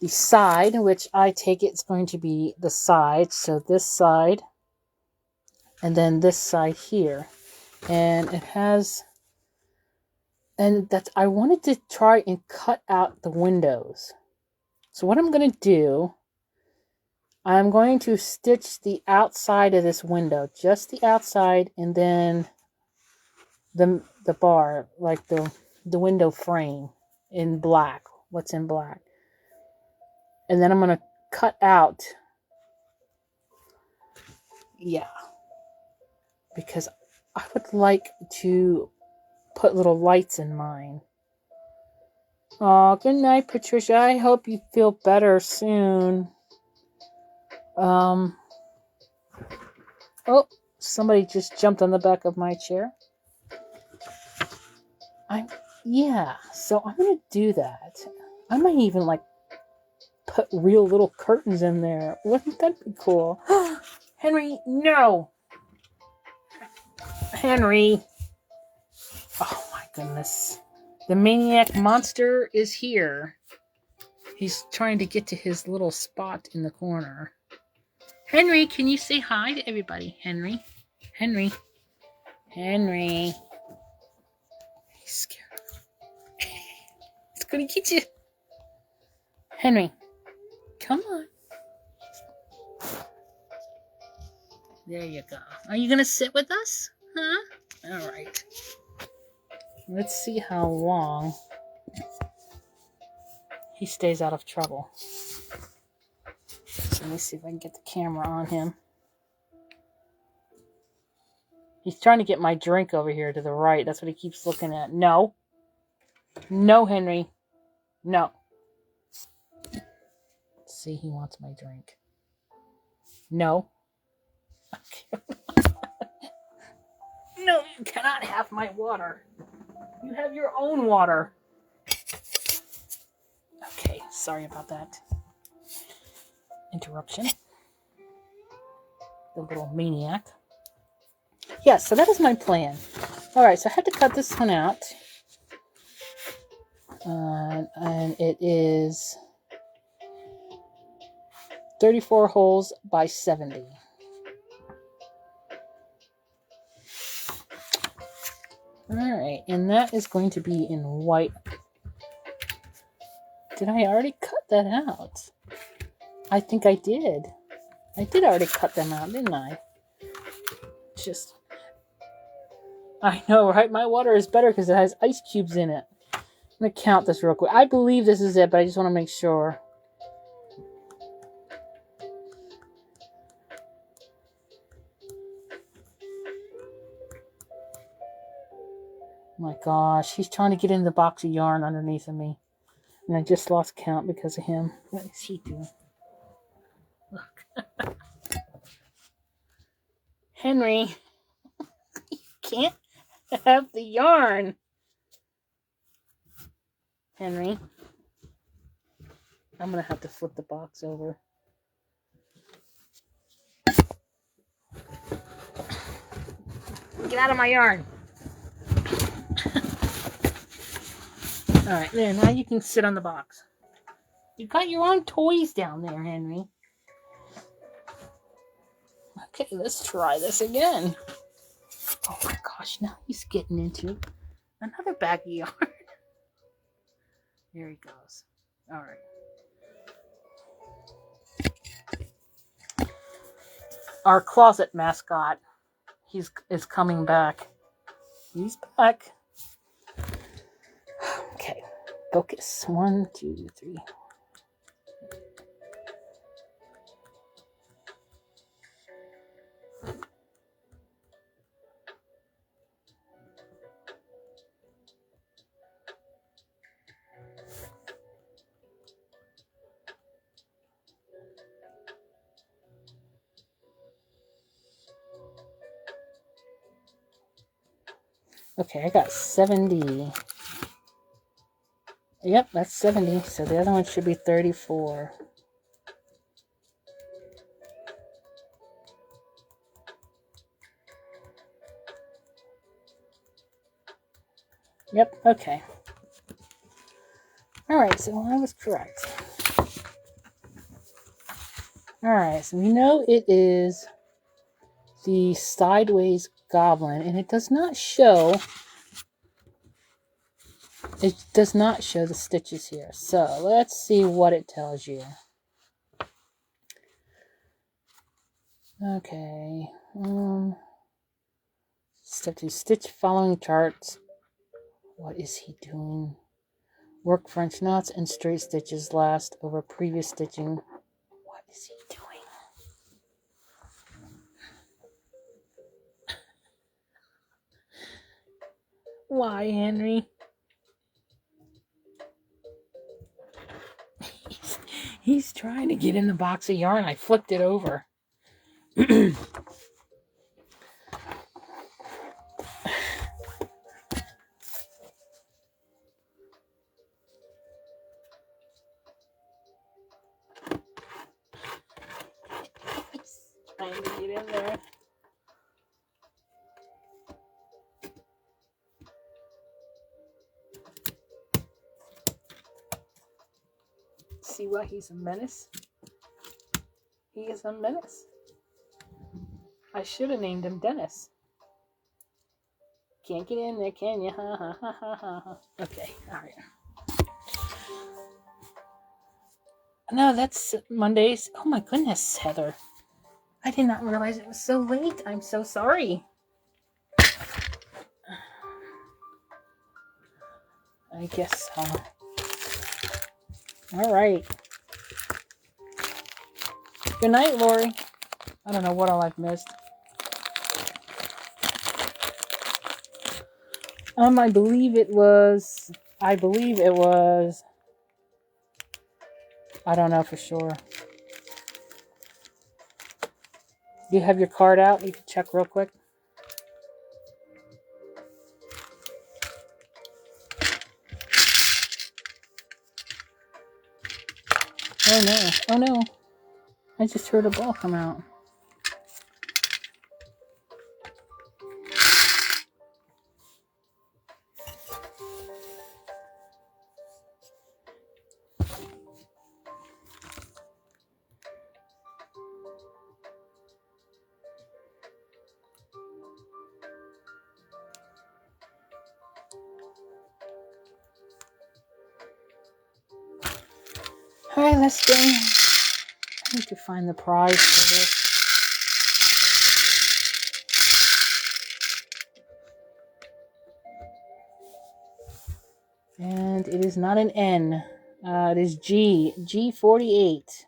side, which I take it's going to be the side. So this side, and then this side here. And it has... And that's, I wanted to try and cut out the windows. So what I'm going to do, I'm going to stitch the outside of this window, just the outside, and then the bar, like the window frame in black, what's in black. And then I'm going to cut out, yeah, because I would like to put little lights in mine. Oh, good night, Patricia. I hope you feel better soon. Oh, somebody just jumped on the back of my chair. Yeah, so I'm going to do that. I might even, like, put real little curtains in there. Wouldn't that be cool? Henry, no! Henry! Oh, my goodness. The maniac monster is here. He's trying to get to his little spot in the corner. Henry, can you say hi to everybody? Henry. Henry. Henry. He's scared. He's gonna get you. Henry. Come on. There you go. Are you gonna sit with us? Huh? Alright. Let's see how long he stays out of trouble. So let me see if I can get the camera on him. He's trying to get my drink over here to the right. That's what he keeps looking at. No. No, Henry. No. Let's see, he wants my drink. No. Okay. No, you cannot have my water. You have your own water. Okay, sorry about that interruption. The little maniac. Yeah, so that is my plan. Alright, so I had to cut this one out. And it is 34 holes by 70. Alright, and that is going to be in white. Did I already cut that out? I think I did. I did already cut them out, didn't I? Just... I know, right? My water is better because it has ice cubes in it. I'm going to count this real quick. I believe this is it, but I just want to make sure. My gosh, he's trying to get in the box of yarn underneath of me. And I just lost count because of him. What is he doing? Look. Henry, you can't have the yarn. Henry, I'm going to have to flip the box over. Get out of my yarn. Alright, there, now you can sit on the box. You got your own toys down there, Henry. Okay, let's try this again. Oh my gosh, now he's getting into it. Another bag of yarn. Here he goes. All right. Our closet mascot. Is coming back. He's back. Okay. Focus. 1, 2, 3. Okay, I got 70. Yep, that's 70. So the other one should be 34. Yep, okay. Alright, so I was correct. Alright, so we know it is the Sideways Goblin, and it does not show the stitches here. So let's see what it tells you. Okay. Step 2, stitch following charts. What is he doing? Work French knots and straight stitches last over previous stitching. What is he doing? Why, Henry? He's trying to get in the box of yarn. I flipped it over. Trying to get in there. See why he's a menace? He is a menace. I should have named him Dennis. Can't get in there, can you? Ha ha ha ha ha. Okay, alright. No, that's Mondays. Oh my goodness, Heather. I did not realize it was so late. I'm so sorry. I guess so. Alright. Good night, Lori. I don't know what all I've missed. I believe it was. I don't know for sure. Do you have your card out? You can check real quick. Oh no. Oh no. I just heard a ball come out. Alright, let's go. I need to find the prize for this. And it is not an N. It is G. G48.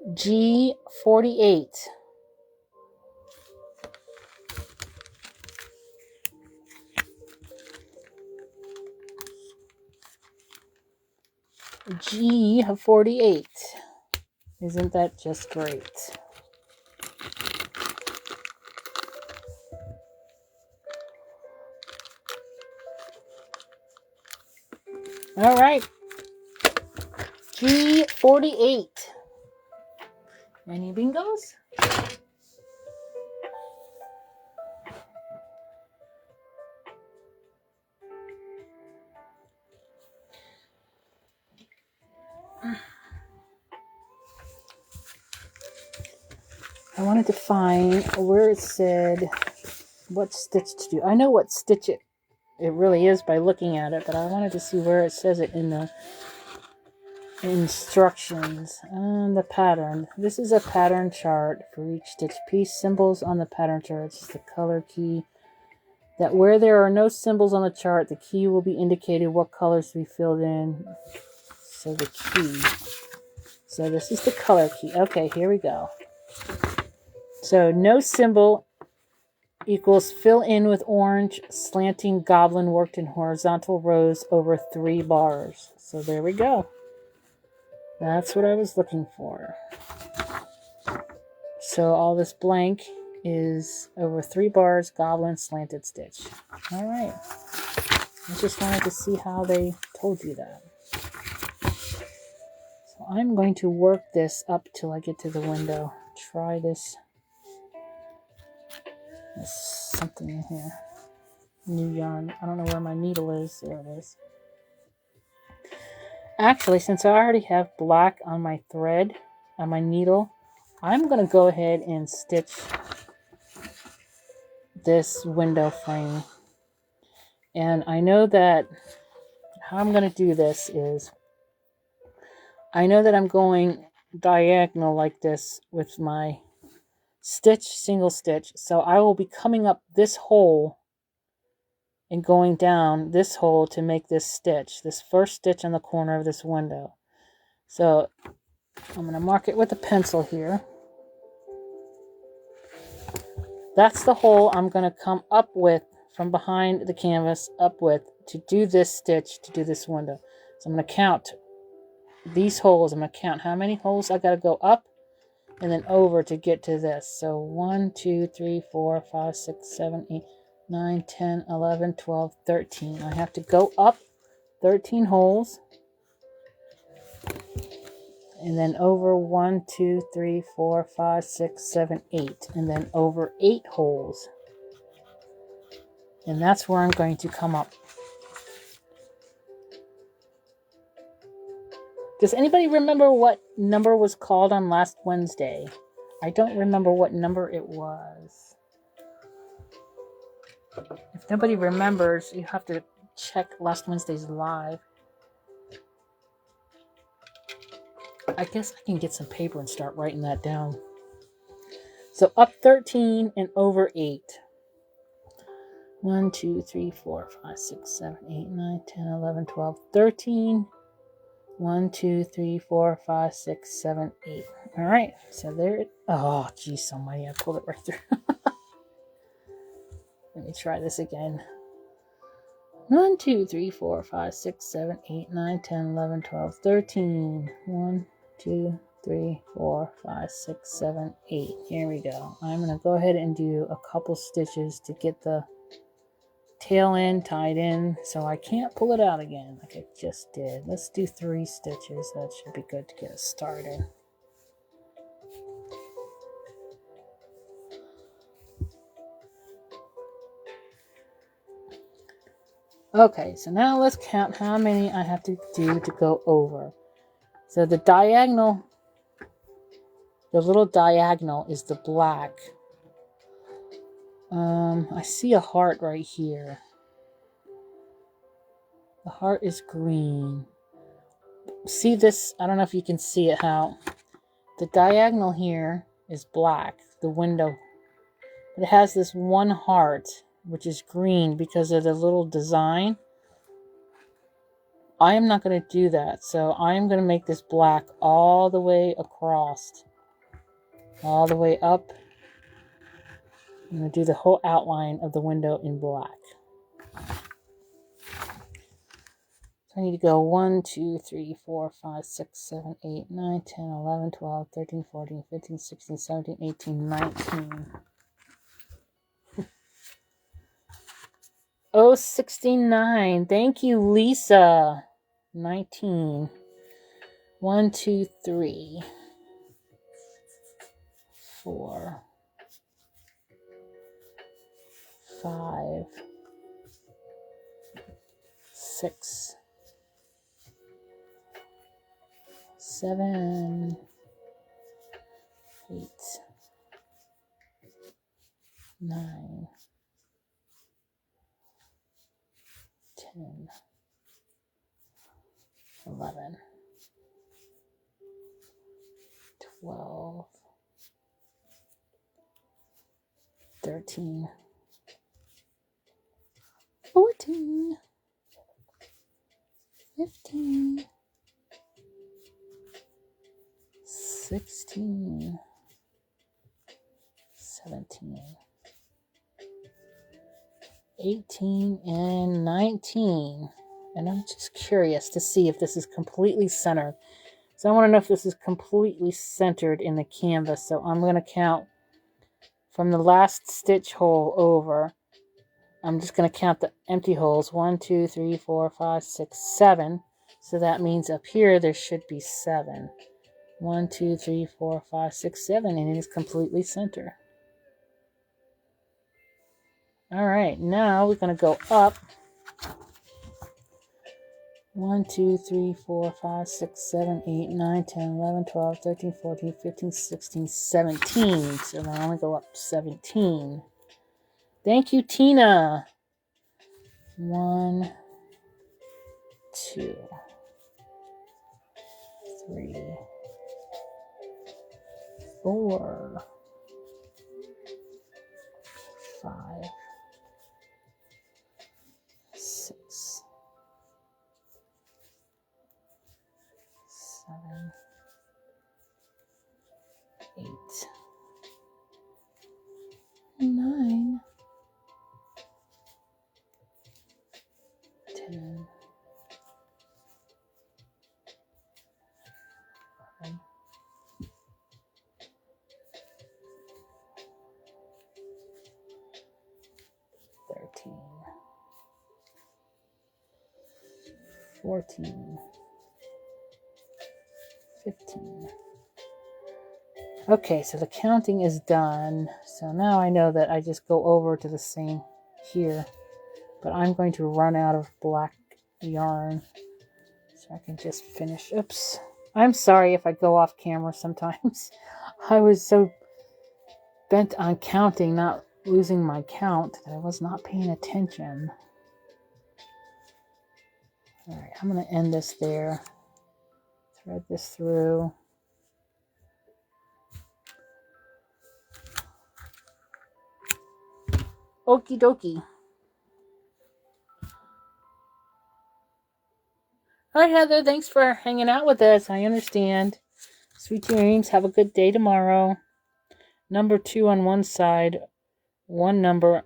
G48. G48. Isn't that just great? All right. G48. Any bingos? I wanted to find where it said what stitch to do. I know what stitch it really is by looking at it, but I wanted to see where it says it in the instructions. And the pattern. This is a pattern chart for each stitch piece. Symbols on the pattern chart. It's the color key. That where there are no symbols on the chart, the key will be indicated what colors to be filled in. So the key. So this is the color key. Okay, here we go. So no symbol equals fill in with orange slanting goblin worked in horizontal rows over 3 bars. So there we go. That's what I was looking for. So all this blank is over 3 bars, goblin slanted stitch. All right. I just wanted to see how they told you that. So I'm going to work this up till I get to the window. Try this. There's something in here. New yarn. I don't know where my needle is. There it is. Actually, since I already have black on my thread, on my needle, I'm going to go ahead and stitch this window frame. And I know that how I'm going to do this is, I know that I'm going diagonal like this with my stitch, single stitch. So I will be coming up this hole and going down this hole to make this stitch, this first stitch on the corner of this window. So I'm going to mark it with a pencil here. That's the hole I'm going to come up with from behind the canvas up with to do this stitch, to do this window. So I'm going to count these holes. I'm going to count how many holes I got to go up and then over to get to this. So 1, 2, 3, 4, 5, 6, 7, 8, 9, 10, 11, 12, 13. I have to go up 13 holes. And then over 1, 2, 3, 4, 5, 6, 7, 8. And then over 8 holes. And that's where I'm going to come up. Does anybody remember what number was called on last Wednesday? I don't remember what number it was. If nobody remembers, you have to check last Wednesday's live. I guess I can get some paper and start writing that down. So up 13 and over 8. 1, 2, 3, 4, 5, 6, 7, 8, 9, 10, 11, 12, 13. 1, 2, 3, 4, 5, 6, 7, 8. All right. So there it. Oh, geez, somebody, I pulled it right through. Let me try this again. 1, 2, 3, 4, 5, 6, 7, 8, 9, 10, 11, 12, 13. 1, 2, 3, 4, 5, 6, 7, 8. Here we go. I'm going to go ahead and do a couple stitches to get the tail end tied in so I can't pull it out again like I just did. Let's do 3 stitches. That should be good to get us started. Okay, so now let's count how many I have to do to go over. So the diagonal, the little diagonal is the black. I see a heart right here. The heart is green. See this? I don't know if you can see it, how the diagonal here is black, the window. But it has this one heart, which is green because of the little design. I am not going to do that. So I am going to make this black all the way across. All the way up. I'm going to do the whole outline of the window in black. So I need to go 1, 2, 3, 4, 5, 6, 7, 8, 9, 10, 11, 12, 13, 14, 15, 16, 17, 18, 19. Oh, 69. Thank you, Lisa. 19. 1, 2, 3, 4, 5, 6, 7, 8, 9, 10, 11, 12, 13, 14, 15, 16, 17, 18, and 19. And I'm just curious to see if this is completely centered. So I want to know if this is completely centered in the canvas. So I'm going to count from the last stitch hole over. I'm just going to count the empty holes. 1, 2, 3, 4, 5, 6, 7. So that means up here there should be 7. 1, 2, 3, 4, 5, 6, 7. And it is completely centered. Alright, now we're going to go up. 1, 2, 3, 4, 5, 6, 7, 8, 9, 10, 11, 12, 13, 14, 15, 16, 17. So now I'm going to go up 17. Thank you, Tina. 1, 2, 3, 4, 5, 6, 7, 8, 9, 10, 11, 13, 14, 15. Okay, so the counting is done. So now I know that I just go over to the same here. But I'm going to run out of black yarn. So I can just finish. Oops. I'm sorry if I go off camera sometimes. I was so bent on counting, not losing my count, that I was not paying attention. Alright, I'm going to end this there. Thread this through. Okie dokie. Hi, Heather. Thanks for hanging out with us. I understand. Sweet dreams. Have a good day tomorrow. Number 2 on one side, one number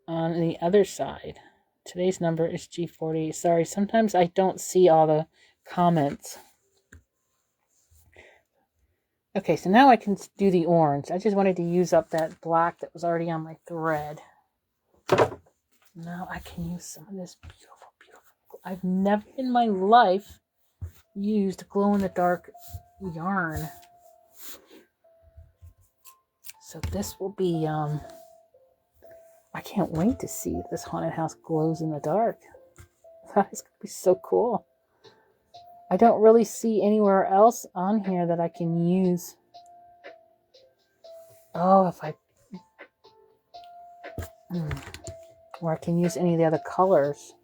on the other side. Today's number is G40. Sorry, sometimes I don't see all the comments. Okay, so now I can do the orange. I just wanted to use up that black that was already on my thread. Now I can use some of this beautiful, beautiful. I've never in my life used glow-in-the-dark yarn. So this will be, I can't wait to see if this haunted house glows in the dark. That's going to be so cool. I don't really see anywhere else on here that I can use. Oh, if I... Or I can use any of the other colors.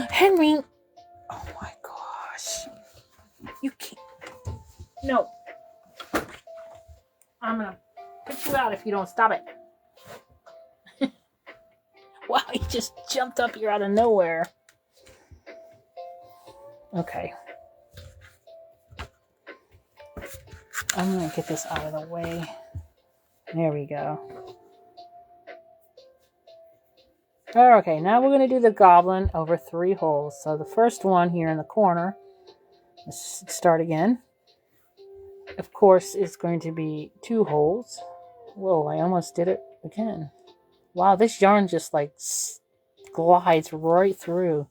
Henry! Oh my gosh. You can't... No. I'm going to put you out if you don't stop it. Wow, he just jumped up here out of nowhere. Okay. I'm going to get this out of the way. There we go. Okay, now we're going to do the goblin over 3 holes. So the first one here in the corner, let's start again. Of course, it's going to be 2 holes. Whoa, I almost did it again. Wow, this yarn just like glides right through.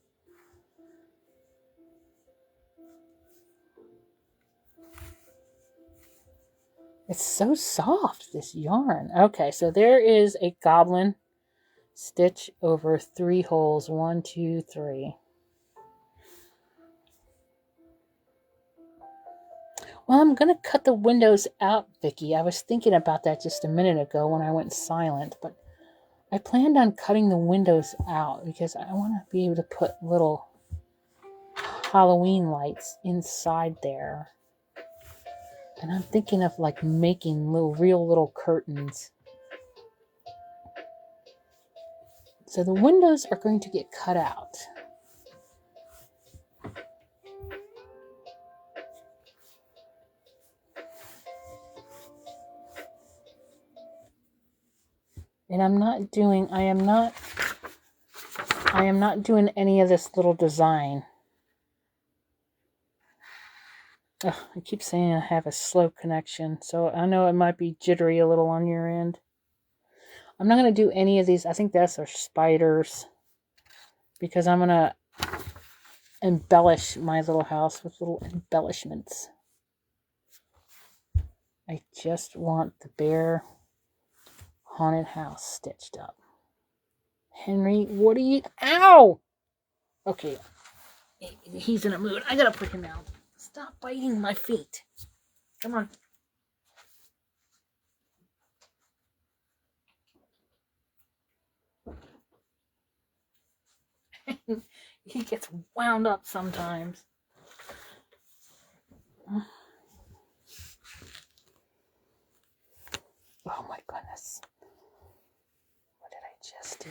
It's so soft, this yarn. Okay, so there is a goblin stitch over 3 holes. 1, 2, 3. Well, I'm going to cut the windows out, Vicky. I was thinking about that just a minute ago when I went silent, but I planned on cutting the windows out because I want to be able to put little Halloween lights inside there. And I'm thinking of like making real little curtains. So the windows are going to get cut out. And I am not doing any of this little design. Ugh, I keep saying I have a slow connection, so I know it might be jittery a little on your end. I'm not going to do any of these. I think that's our spiders, because I'm going to embellish my little house with little embellishments. I just want the bare haunted house stitched up. Henry, what are you... Ow! Okay, he's in a mood. I gotta put him out. Stop biting my feet. Come on. He gets wound up sometimes. Oh my goodness. What did I just do?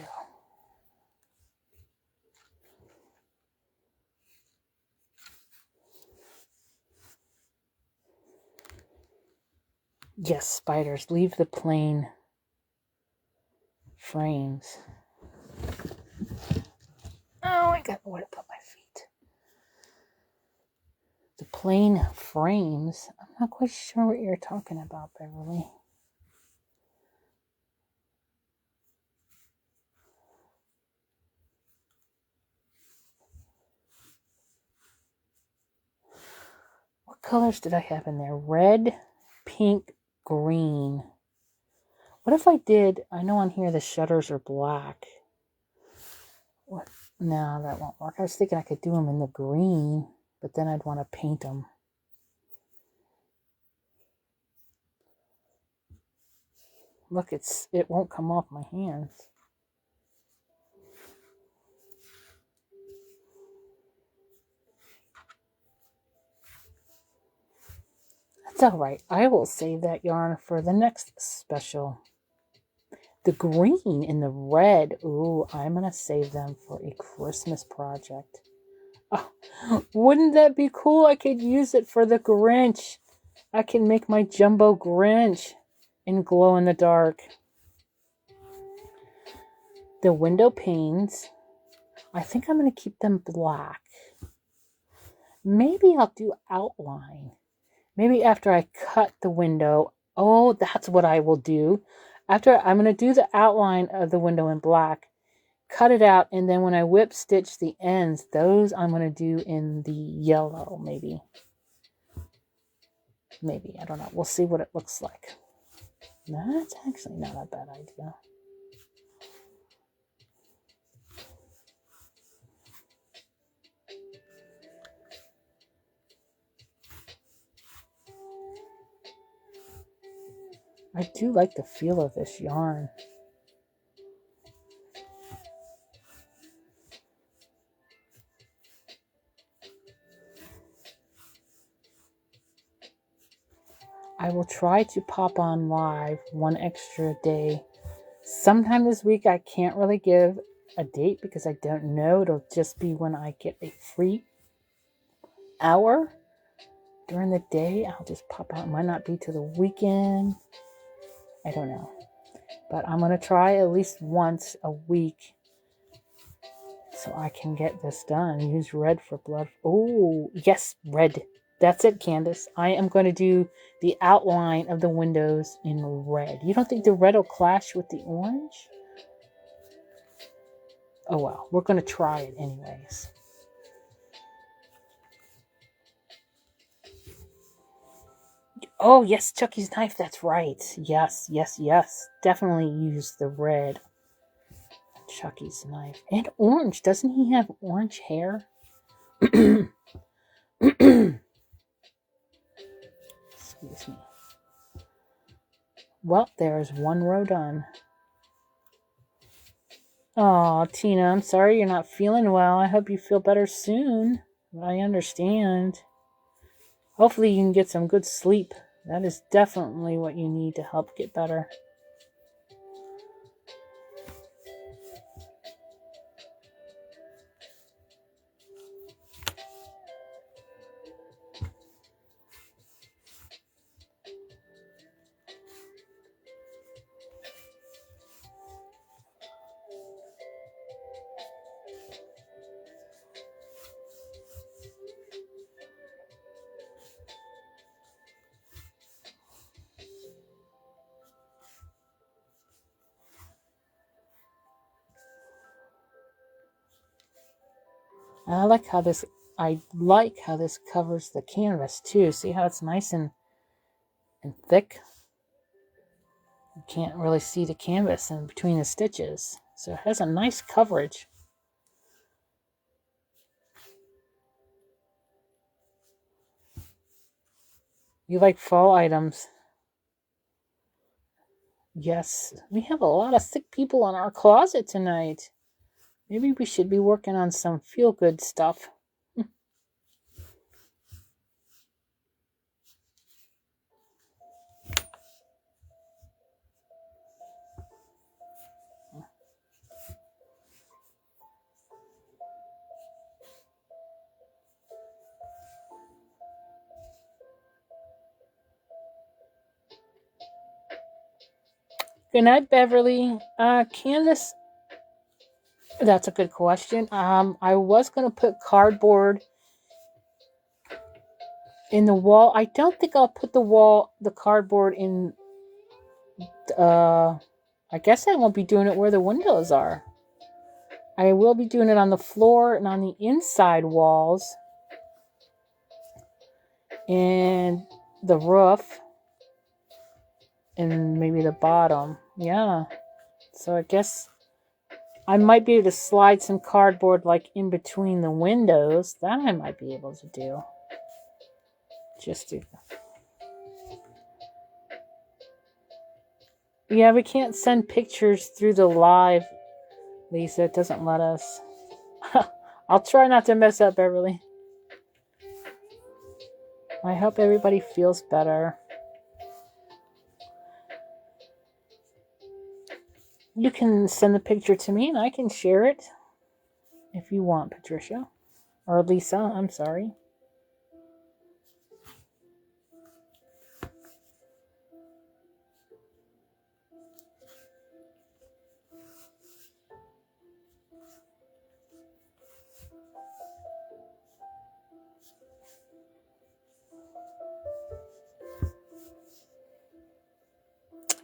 Yes, spiders, leave the plain frames. Oh, I got nowhere to put my feet. The plain frames? I'm not quite sure what you're talking about, Beverly. What colors did I have in there? Red, pink, green. What if I did... I know on here the shutters are black. What? No, that won't work. I was thinking I could do them in the green, but then I'd want to paint them. Look, it won't come off my hands. That's all right. I will save that yarn for the next special. The green and the red. Ooh, I'm going to save them for a Christmas project. Oh, wouldn't that be cool? I could use it for the Grinch. I can make my jumbo Grinch in glow in the dark. The window panes, I think I'm going to keep them black. Maybe I'll do outline. Maybe after I cut the window. Oh, that's what I will do. After I'm going to do the outline of the window in black, cut it out, and then when I whip stitch the ends, those I'm going to do in the yellow, maybe. Maybe, I don't know. We'll see what it looks like. That's actually not a bad idea. I do like the feel of this yarn. I will try to pop on live one extra day. Sometime this week. I can't really give a date because I don't know. It'll just be when I get a free hour during the day. I'll just pop out. It might not be to the weekend. I don't know. But I'm going to try at least once a week so I can get this done. Use red for blood. Oh, yes, red. That's it, Candace. I am going to do the outline of the windows in red. You don't think the red will clash with the orange? Oh, well. We're going to try it anyways. Oh, yes, Chucky's knife. That's right. Yes, yes, yes. Definitely use the red. Chucky's knife. And orange. Doesn't he have orange hair? Excuse me. Well, there's one row done. Aw, Tina, I'm sorry you're not feeling well. I hope you feel better soon. I understand. Hopefully you can get some good sleep. That is definitely what you need to help get better. I like how this covers the canvas too. See how it's nice and thick? You can't really see the canvas in between the stitches. So it has a nice coverage. You like fall items? Yes, we have a lot of sick people in our closet tonight. Maybe we should be working on some feel-good stuff. Good night, Beverly. Candace, that's a good question. I was going to put cardboard in the wall. I don't think I'll put the cardboard in, I guess I won't be doing it where the windows are. I will be doing it on the floor and on the inside walls and the roof and maybe the bottom. Yeah. So I guess I might be able to slide some cardboard like in between the windows. That I might be able to do. Just to... Yeah, we can't send pictures through the live, Lisa. It doesn't let us. I'll try not to mess up, Beverly. I hope everybody feels better. You can send the picture to me and I can share it if you want, Patricia. Or Lisa, I'm sorry.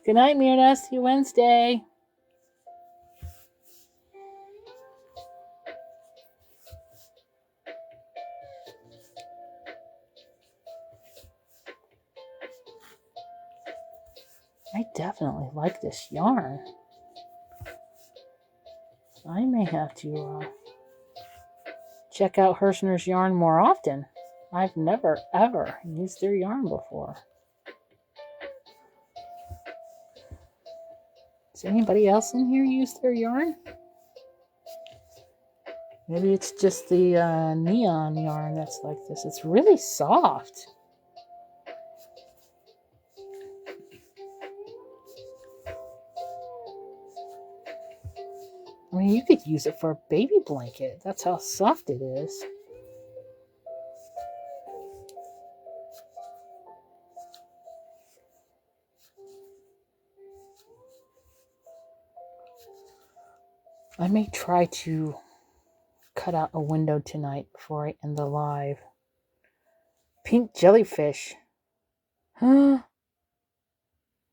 Good night, Myrna. See you Wednesday. I definitely like this yarn. I may have to check out Hershner's yarn more often. I've never, ever used their yarn before. Does anybody else in here use their yarn? Maybe it's just the neon yarn that's like this. It's really soft. I mean, you could use it for a baby blanket. That's how soft it is. I may try to cut out a window tonight before I end the live. Pink jellyfish. Huh?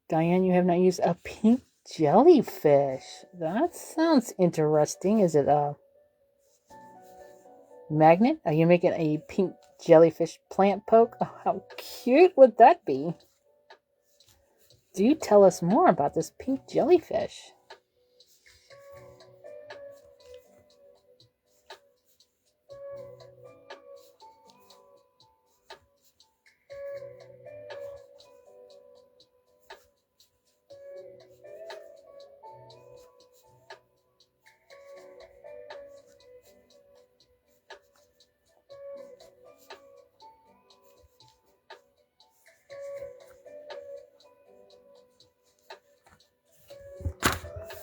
Diane, you have not used a pink jellyfish. That sounds interesting. Is it a magnet? Are you making a pink jellyfish plant poke? Oh, how cute would that be? Do tell us more about this pink jellyfish.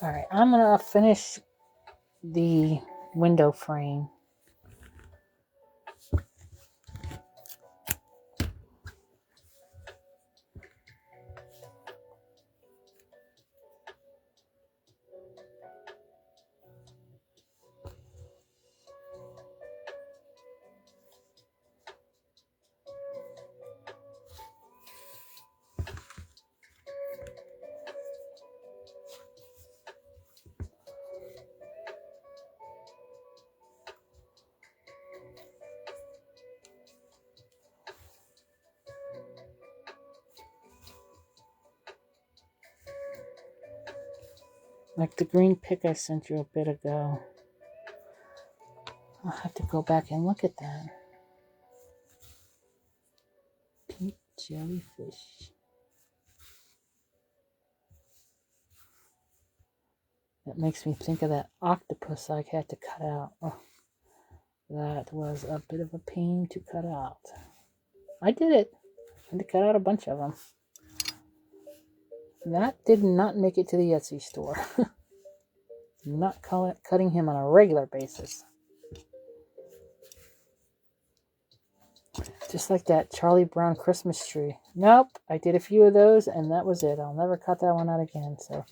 Alright, I'm going to finish the window frame. Like the green pic I sent you a bit ago. I'll have to go back and look at that. Pink jellyfish. That makes me think of that octopus I had to cut out. Oh, that was a bit of a pain to cut out. I did it. I had to cut out a bunch of them. That did not make it to the Etsy store. Not cutting him on a regular basis. Just like that Charlie Brown Christmas tree. Nope, I did a few of those and that was it. I'll never cut that one out again. So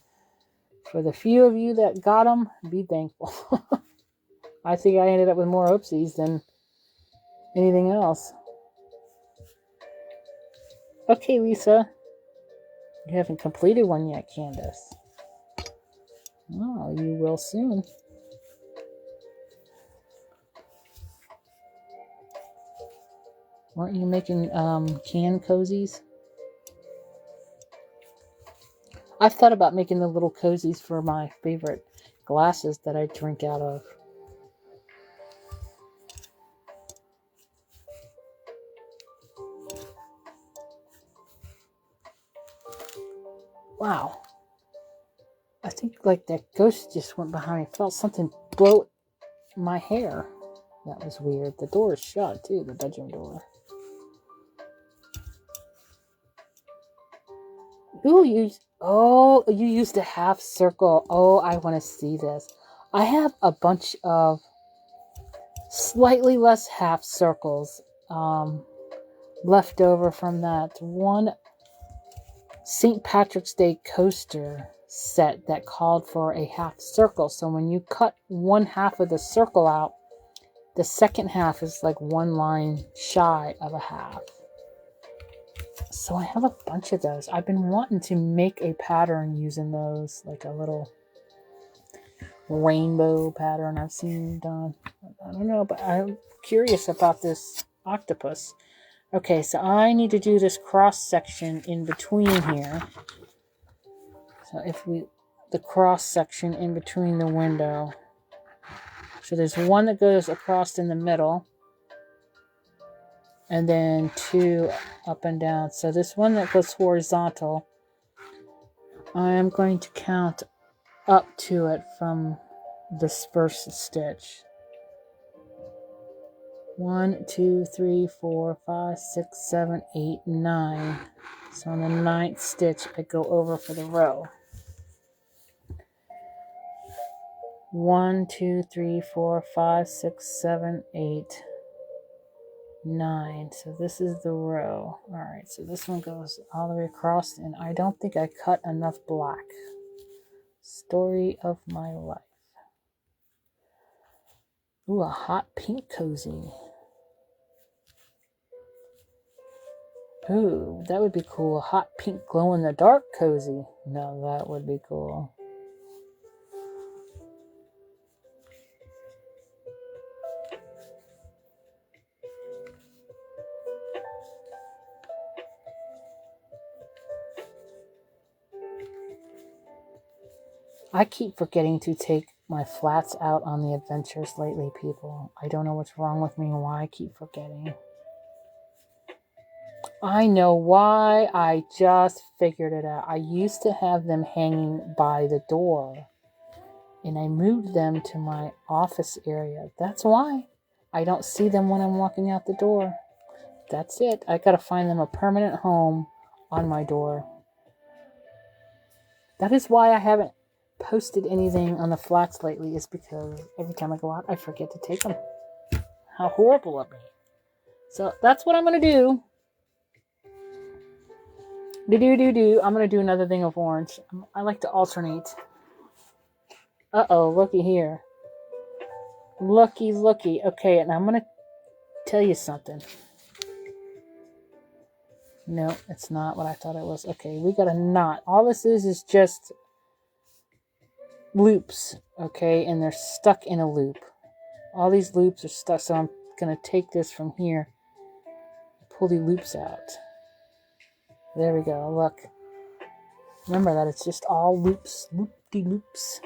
for the few of you that got them, be thankful. I think I ended up with more oopsies than anything else. Okay, Lisa. You haven't completed one yet, Candace. Oh, you will soon. Weren't you making can cozies? I've thought about making the little cozies for my favorite glasses that I drink out of. Wow. I think like that ghost just went behind me. I felt something blow my hair. That was weird. The door is shut too, the bedroom door. Ooh, you used a half circle. Oh, I want to see this. I have a bunch of slightly less half circles left over from that one St. Patrick's Day coaster set that called for a half circle. So when you cut one half of the circle out, the second half is like one line shy of a half. So I have a bunch of those. I've been wanting to make a pattern using those, like a little rainbow pattern I've seen done. I don't know, but I'm curious about this octopus. Okay, so I need to do this cross section in between here. So the cross section in between the window. So there's one that goes across in the middle. And then two up and down. So this one that goes horizontal, I am going to count up to it from this first stitch. 1, 2, 3, 4, 5, 6, 7, 8, 9. So on the 9th stitch, I go over for the row. 1, 2, 3, 4, 5, 6, 7, 8, 9. So this is the row. Alright, so this one goes all the way across, and I don't think I cut enough black. Story of my life. Ooh, a hot pink cozy. Ooh, that would be cool. A hot pink glow-in-the-dark cozy. No, that would be cool. I keep forgetting to take my flats out on the adventures lately, people. I don't know what's wrong with me and why I keep forgetting. I know why. I just figured it out. I used to have them hanging by the door, and I moved them to my office area. That's why. I don't see them when I'm walking out the door. That's it. I gotta find them a permanent home on my door. That is why I haven't posted anything on the flats lately is because every time I go out, I forget to take them. How horrible of me. So that's what I'm going to do. I'm going to do another thing of orange. I like to alternate. Uh-oh, looky here. Looky. Okay, and I'm going to tell you something. No, it's not what I thought it was. Okay, we got a knot. All this is just loops, okay? And they're stuck in a loop. All these loops are stuck, so I'm going to take this from here. Pull the loops out. There we go, look. Remember that it's just all loops, loop-de-loops.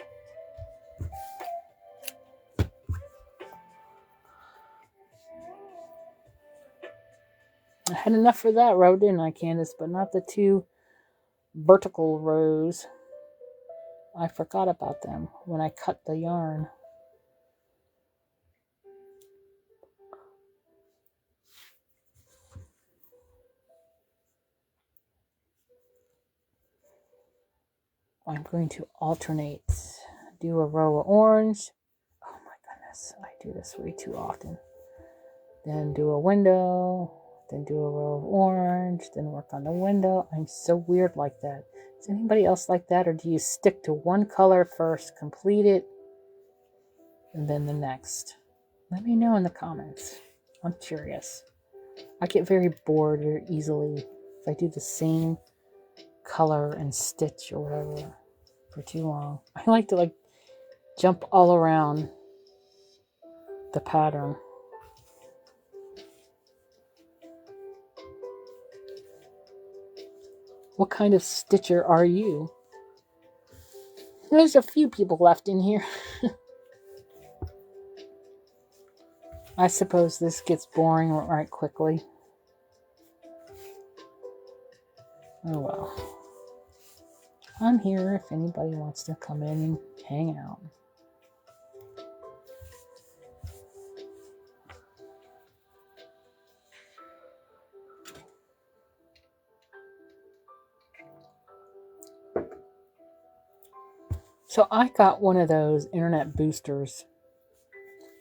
I had enough for that row, didn't I, Candace? But not the 2 vertical rows. I forgot about them when I cut the yarn. I'm going to alternate. Do a row of orange. Oh my goodness, I do this way too often. Then do a window. Then do a row of orange. Then work on the window. I'm so weird like that. Is anybody else like that? Or do you stick to one color first, complete it, and then the next? Let me know in the comments. I'm curious. I get very bored very easily if I do the same color and stitch or whatever for too long. I like to jump all around the pattern. What kind of stitcher are you? There's a few people left in here. I suppose this gets boring right quickly. Oh well. I'm here if anybody wants to come in and hang out. So I got one of those internet boosters.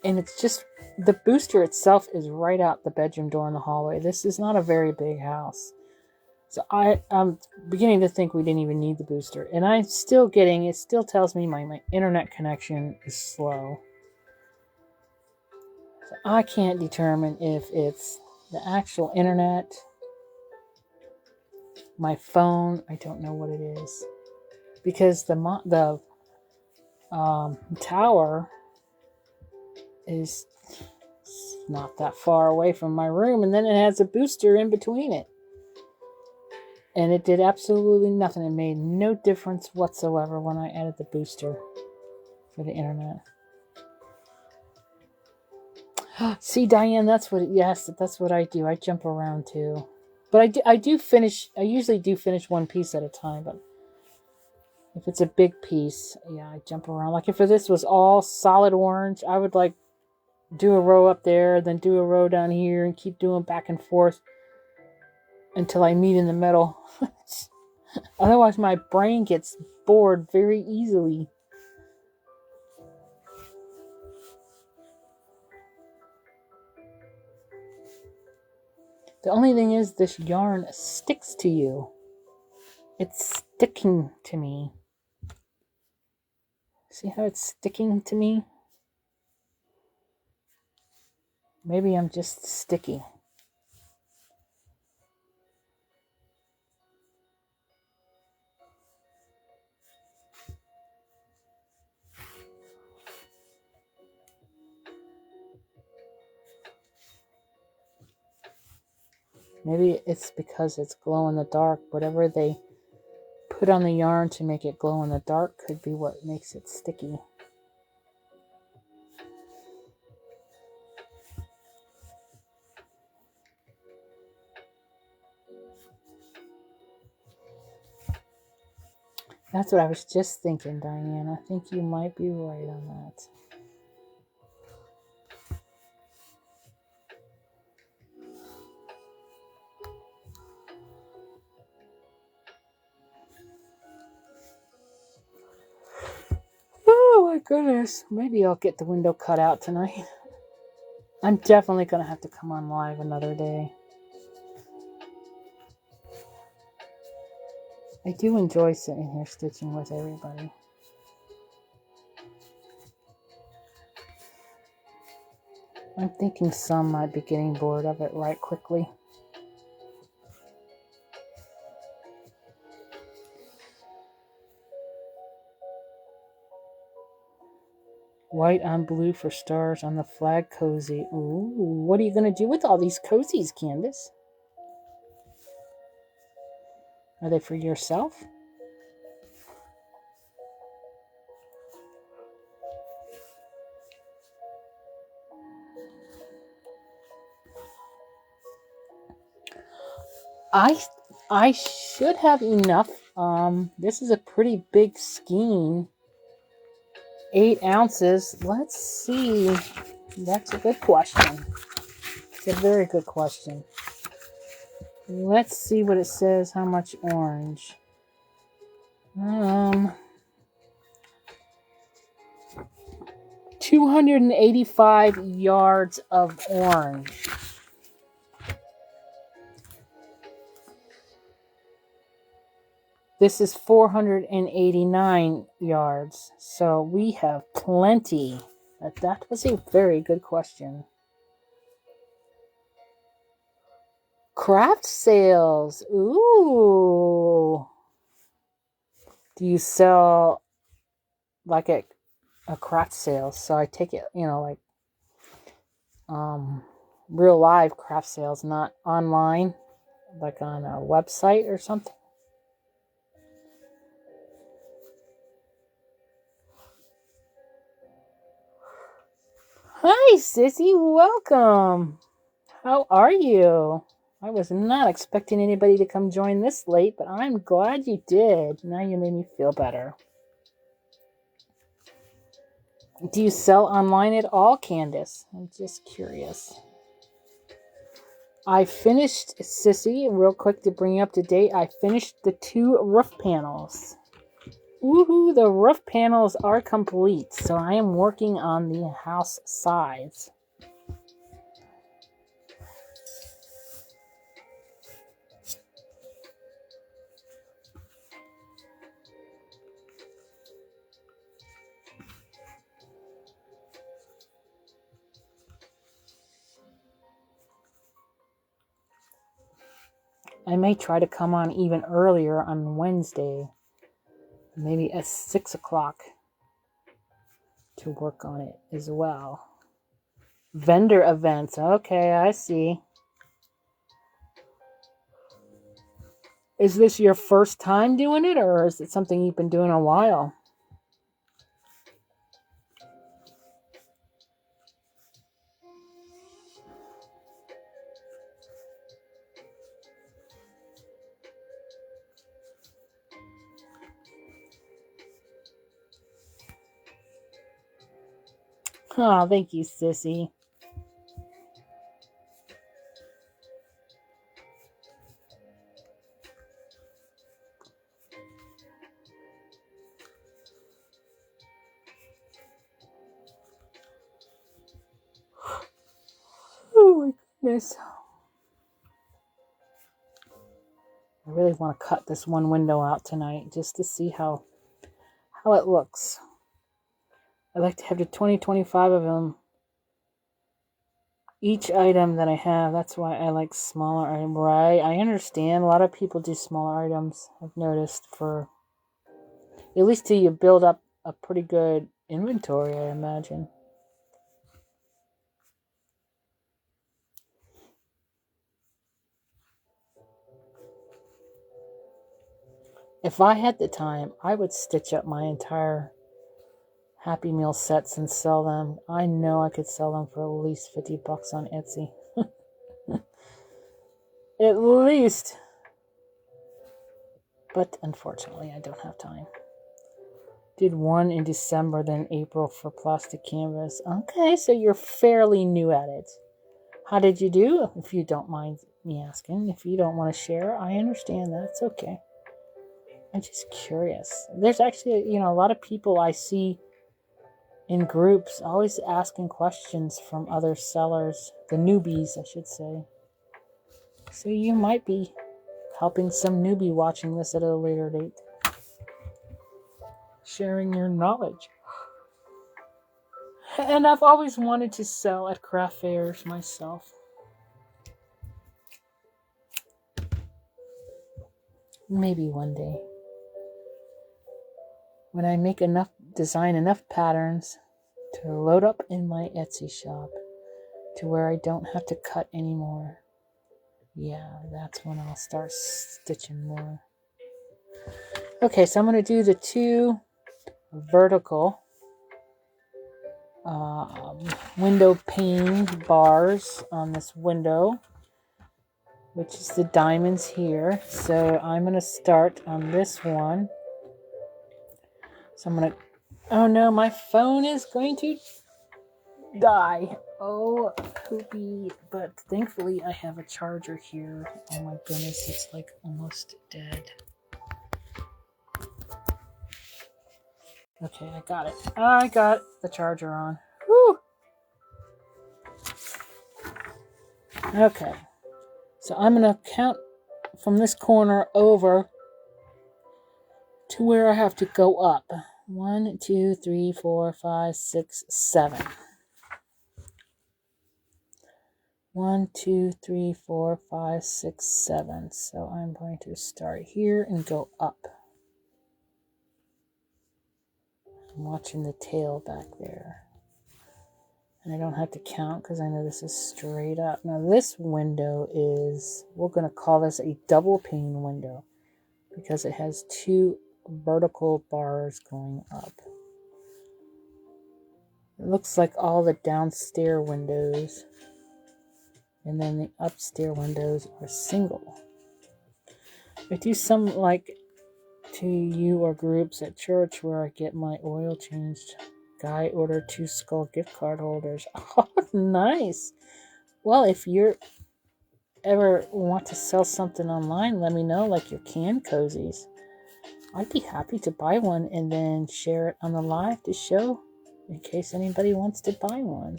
And it's just, the booster itself is right out the bedroom door in the hallway. This is not a very big house. So I'm beginning to think we didn't even need the booster. And I'm still getting, it still tells me my internet connection is slow. So I can't determine if it's the actual internet, my phone, I don't know what it is. Because the tower is not that far away from my room, and then it has a booster in between it. And it did absolutely nothing. It made no difference whatsoever when I added the booster for the internet. See, Diane, that's what I do. I jump around too. But I usually do finish one piece at a time, but if it's a big piece, yeah, I jump around. Like if this was all solid orange, I would do a row up there, then do a row down here, and keep doing back and forth until I meet in the middle. Otherwise, my brain gets bored very easily. The only thing is, this yarn sticks to you. It's sticking to me. See how it's sticking to me? Maybe I'm just sticky. Maybe it's because it's glow in the dark. Whatever they put on the yarn to make it glow in the dark could be what makes it sticky. That's what I was just thinking, Diane. I think you might be right on that. goodness. Maybe I'll get the window cut out tonight. I'm definitely going to have to come on live another day. I do enjoy sitting here stitching with everybody. I'm thinking some might be getting bored of it right quickly. White on blue for stars on the flag cozy. Ooh, what are you going to do with all these cozies, Candace? Are they for yourself? I should have enough. This is a pretty big skein. 8 ounces. Let's see. That's a good question. It's a very good question. Let's see what it says. How much orange? 285 yards of orange. This is 489 yards. So we have plenty. That was a very good question. Craft sales. Ooh. Do you sell like a craft sale? So I take it, like real live craft sales, not online, like on a website or something. Hi, Sissy. Welcome. How are you? I was not expecting anybody to come join this late, but I'm glad you did. Now you made me feel better. Do you sell online at all, Candace? I'm just curious. I finished, Sissy, real quick to bring you up to date, I finished the 2 roof panels. Woohoo, the roof panels are complete, so I am working on the house sides. I may try to come on even earlier on Wednesday, maybe at 6 o'clock, to work on it as well. Vendor events. Okay, I see. Is this your first time doing it, or is it something you've been doing a while? Oh, thank you, Sissy. Oh my goodness. I really want to cut this one window out tonight just to see how it looks. I like to have the 25 of them. Each item that I have, that's why I like smaller items. Right, I understand. A lot of people do smaller items, I've noticed, for at least till you build up a pretty good inventory, I imagine. If I had the time, I would stitch up my entire Happy Meal sets and sell them. I know I could sell them for at least $50 on Etsy. At least. But unfortunately, I don't have time. Did one in December, then April for plastic canvas. Okay, so you're fairly new at it. How did you do? If you don't mind me asking. If you don't want to share, I understand that. It's okay. I'm just curious. There's actually, a lot of people I see in groups, always asking questions from other sellers, the newbies, I should say. So you might be helping some newbie watching this at a later date, sharing your knowledge. And I've always wanted to sell at craft fairs myself. Maybe one day. When I make design enough patterns to load up in my Etsy shop to where I don't have to cut anymore. Yeah, that's when I'll start stitching more. Okay, so I'm going to do the 2 vertical window pane bars on this window, which is the diamonds here. So I'm going to start on this one. So I'm going to, oh no, my phone is going to die. Oh, poopy. But thankfully I have a charger here. Oh my goodness, it's like almost dead. Okay, I got it. I got the charger on. Woo! Okay. So I'm going to count from this corner over to where I have to go up. 1, 2, 3, 4, 5, 6, 7. 1, 2, 3, 4, 5, 6, 7. So I'm going to start here and go up. I'm watching the tail back there. And I don't have to count because I know this is straight up. Now this window is, we're going to call this a double pane window because it has 2 vertical bars going up. It looks like all the downstairs windows and then the upstairs windows are single. I do some like to you or groups at church where I get my oil changed. Guy ordered 2 skull gift card holders. Oh, nice. Well, if you're ever want to sell something online, let me know, like your can cozies. I'd be happy to buy one and then share it on the live to show in case anybody wants to buy one.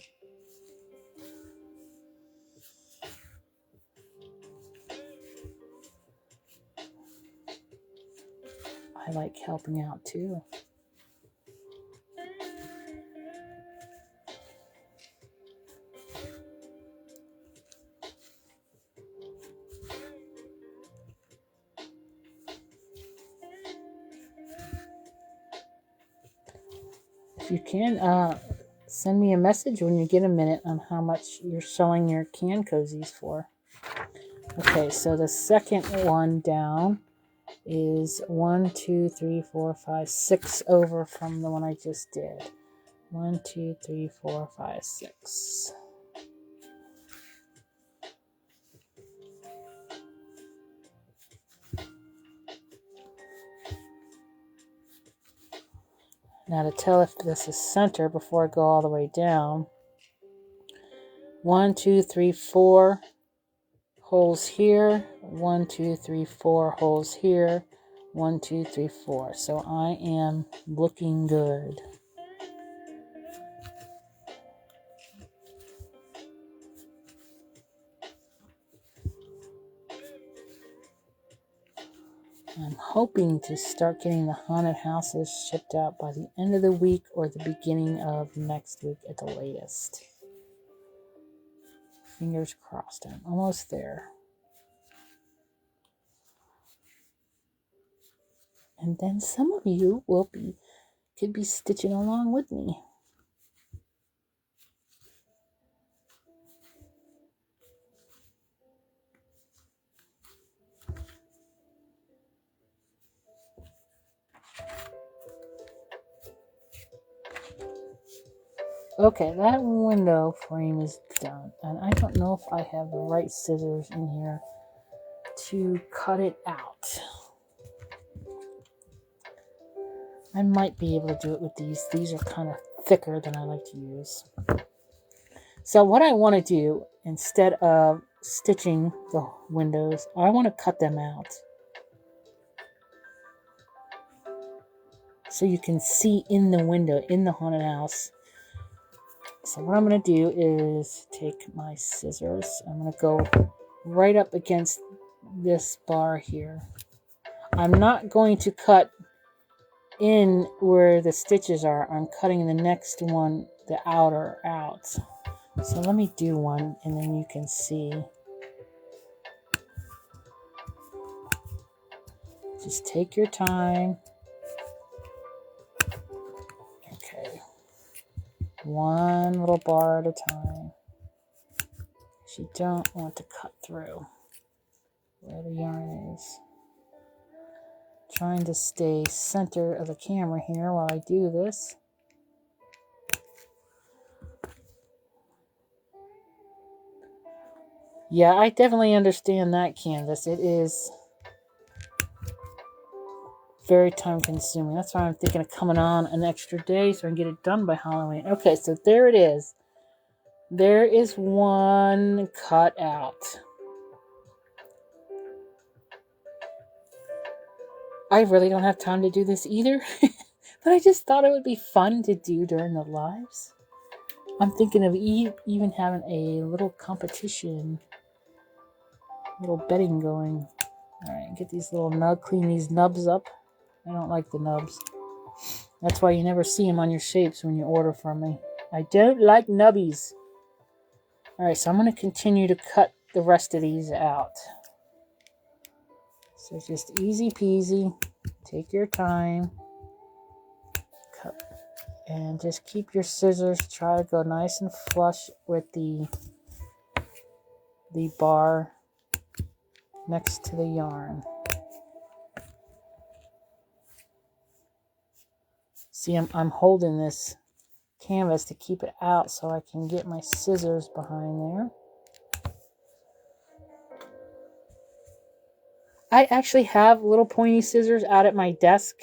I like helping out too. If you can, send me a message when you get a minute on how much you're selling your can cozies for. Okay, so the second one down is 1, 2, 3, 4, 5, 6 over from the one I just did. 1, 2, 3, 4, 5, 6. Now to tell if this is center before I go all the way down. 1, 2, 3, 4 holes here. 1, 2, 3, 4 holes here. 1, 2, 3, 4. So I am looking good. I'm hoping to start getting the haunted houses shipped out by the end of the week or the beginning of next week at the latest. Fingers crossed. I'm almost there. And then some of you could be stitching along with me. Okay, that window frame is done. And I don't know if I have the right scissors in here to cut it out. I might be able to do it with these. These are kind of thicker than I like to use. So what I want to do, instead of stitching the windows, I want to cut them out. so you can see in the window in the haunted house. So what I'm going to do is take my scissors. I'm going to go right up against this bar here. I'm not going to cut in where the stitches are. I'm cutting the next one, the outer, out. So let me do one and then you can see. Just take your time. Okay. One little bar at a time. You don't want to cut through where the yarn is. Trying to stay center of the camera here while I do this. Yeah, I definitely understand that, Canvas. It is very time consuming. That's why I'm thinking of coming on an extra day so I can get it done by Halloween. Okay, so there it is. There is one cut out. I really don't have time to do this either, but I just thought it would be fun to do during the lives. I'm thinking of even having a little competition, little betting going. All right, get these little clean these nubs up. I don't like the nubs. That's why you never see them on your shapes when you order from me. I don't like nubbies. All right, so I'm going to continue to cut the rest of these out. So just easy peasy. Take your time. Cut. And just keep your scissors. Try to go nice and flush with the bar next to the yarn. See, I'm holding this canvas to keep it out so I can get my scissors behind there. I actually have little pointy scissors out at my desk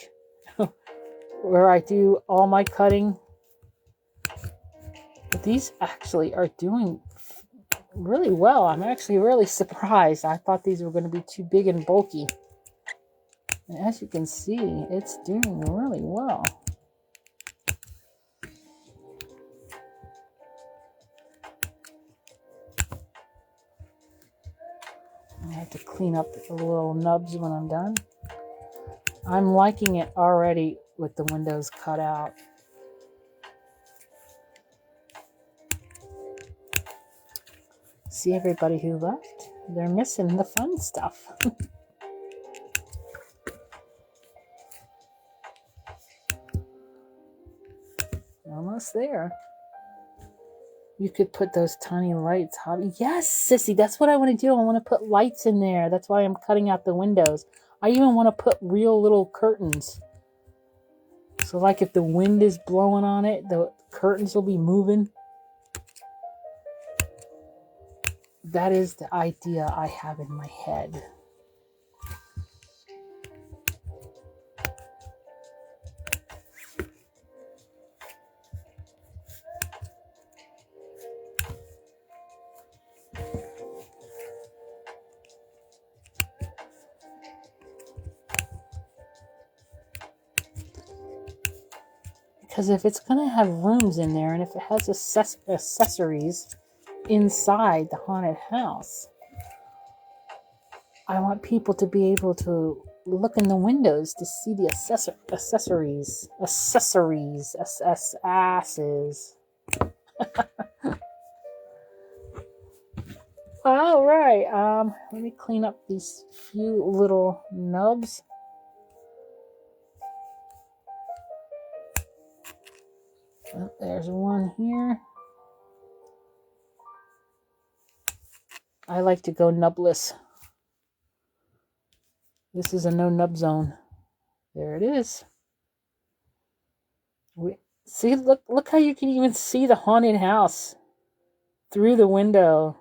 where I do all my cutting. But these actually are doing really well. I'm actually really surprised. I thought these were going to be too big and bulky. And as you can see, it's doing really well. I have to clean up the little nubs when I'm done. I'm liking it already with the windows cut out. See everybody who left? They're missing the fun stuff. Almost there. You could put those tiny lights. Yes, Sissy, that's what I want to do. I want to put lights in there. That's why I'm cutting out the windows. I even want to put real little curtains. So like if the wind is blowing on it, the curtains will be moving. That is the idea I have in my head. Because if it's going to have rooms in there, and if it has accessories inside the haunted house, I want people to be able to look in the windows to see the accessories. Asses. All right. Let me clean up these few little nubs. Oh, there's one here. I like to go nubless. This is a no nub zone. There it is. See, look how you can even see the haunted house through the window.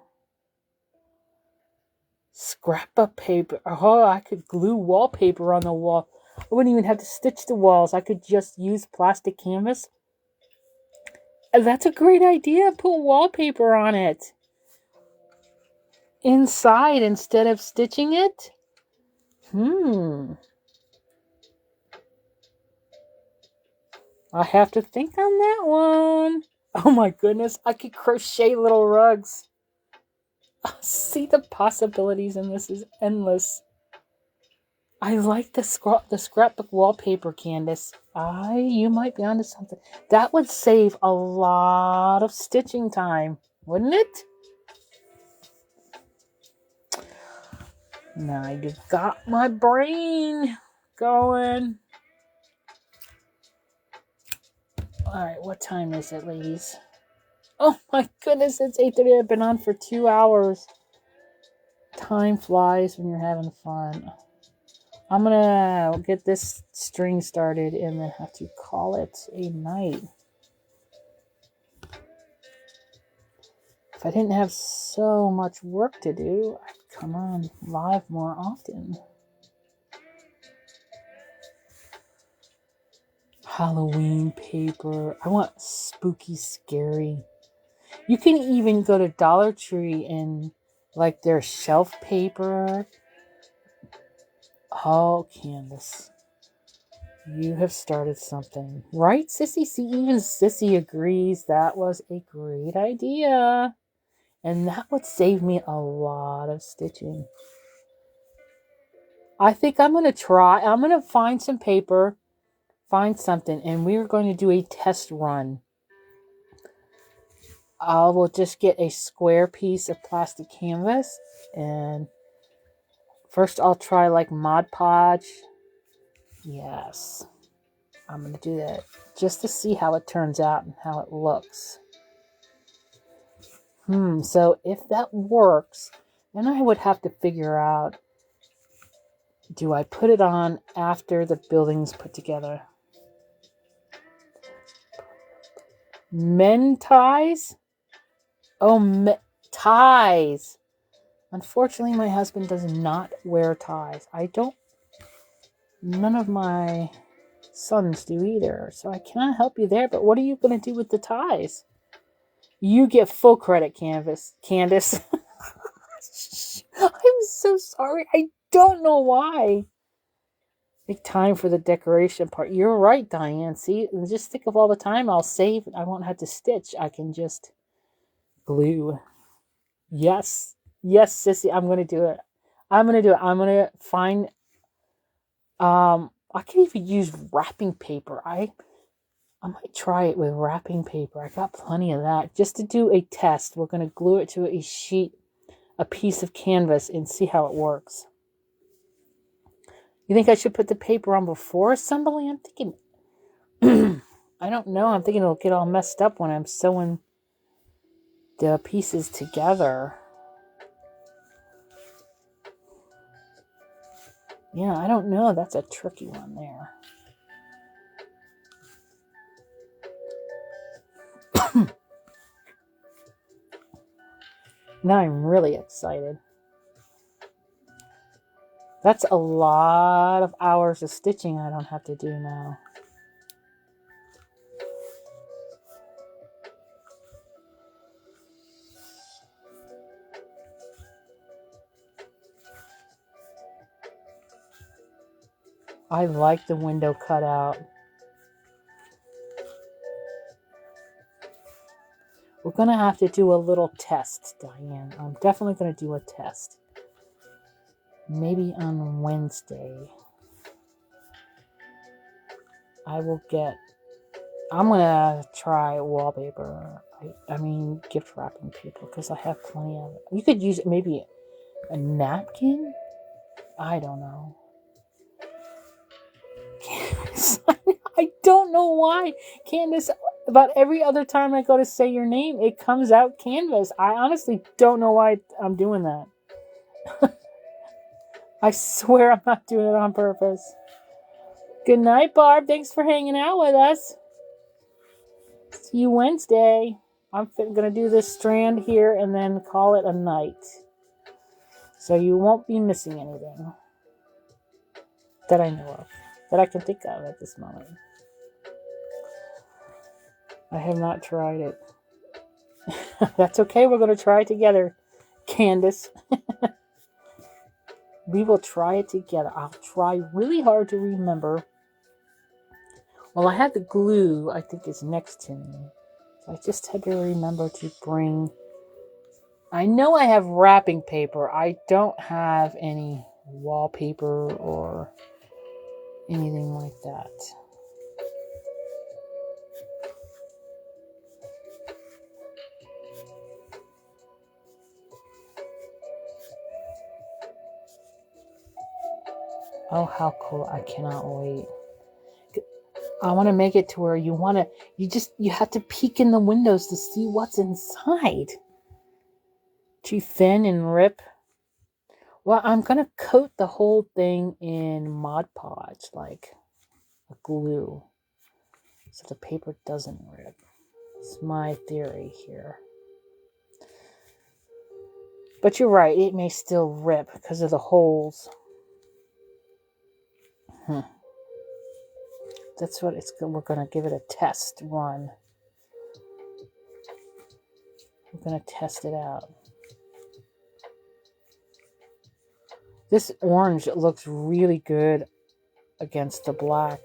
Scrap-up paper. Oh, I could glue wallpaper on the wall. I wouldn't even have to stitch the walls. I could just use plastic canvas. That's a great idea. Put wallpaper on it. Inside instead of stitching it. I have to think on that one. Oh my goodness, I could crochet little rugs. See, the possibilities in this is endless. I like the scrapbook wallpaper, Candace. You might be onto something. That would save a lot of stitching time, wouldn't it? Now you got my brain going. Alright, what time is it, ladies? Oh my goodness, it's 8:30. I've been on for 2 hours. Time flies when you're having fun. I'm gonna get this string started and then have to call it a night. If I didn't have so much work to do, I'd come on live more often. Halloween paper. I want spooky, scary. You can even go to Dollar Tree and like their shelf paper. Oh, Candace. You have started something. Right, Sissy? See, even Sissy agrees that was a great idea. And that would save me a lot of stitching. I think I'm going to find some paper, find something, and we're going to do a test run. I will just get a square piece of plastic canvas, and first I'll try like Mod Podge. Yes, I'm going to do that just to see how it turns out and how it looks. So if that works, then I would have to figure out, do I put it on after the building's put together? Men ties? Oh, ties. Unfortunately, my husband does not wear ties. None of my sons do either. So I cannot help you there. But what are you going to do with the ties? You get full credit, Candace. I'm so sorry. I don't know why. Make time for the decoration part. You're right, Diane. See, just think of all the time I'll save. I won't have to stitch. I can just glue. Yes, Sissy. I'm gonna do it. I'm gonna find. I can even use wrapping paper. I might try it with wrapping paper. I got plenty of that. Just to do a test, we're gonna glue it to a piece of canvas, and see how it works. You think I should put the paper on before assembly? I'm thinking. I don't know. I'm thinking it'll get all messed up when I'm sewing the pieces together. Yeah, I don't know. That's a tricky one there. Now I'm really excited. That's a lot of hours of stitching I don't have to do now. I like the window cutout. We're going to have to do a little test, Diane. I'm definitely going to do a test. Maybe on Wednesday. I'm going to try wallpaper. I mean, gift wrapping paper, because I have plenty of it. You could use maybe a napkin? I don't know. I don't know why. Candace, about every other time I go to say your name, it comes out Canvas. I honestly don't know why I'm doing that. I swear I'm not doing it on purpose. Good night, Barb. Thanks for hanging out with us. See you Wednesday. I'm going to do this strand here and then call it a night. So you won't be missing anything that I know of, that I can think of at this moment. I have not tried it. That's okay. We're going to try it together, Candace. We will try it together. I'll try really hard to remember Well, I had the glue, I think, is next to me. So I just had to remember to bring... I know I have wrapping paper. I don't have any wallpaper or anything like that. Oh, how cool. I cannot wait. I want to make it to where you have to peek in the windows to see what's inside. Too thin and rip. Well, I'm going to coat the whole thing in Mod Podge, like a glue, so the paper doesn't rip. It's my theory here. But you're right, it may still rip because of the holes. That's what we're going to give it a test run. We're going to test it out. This orange looks really good against the black.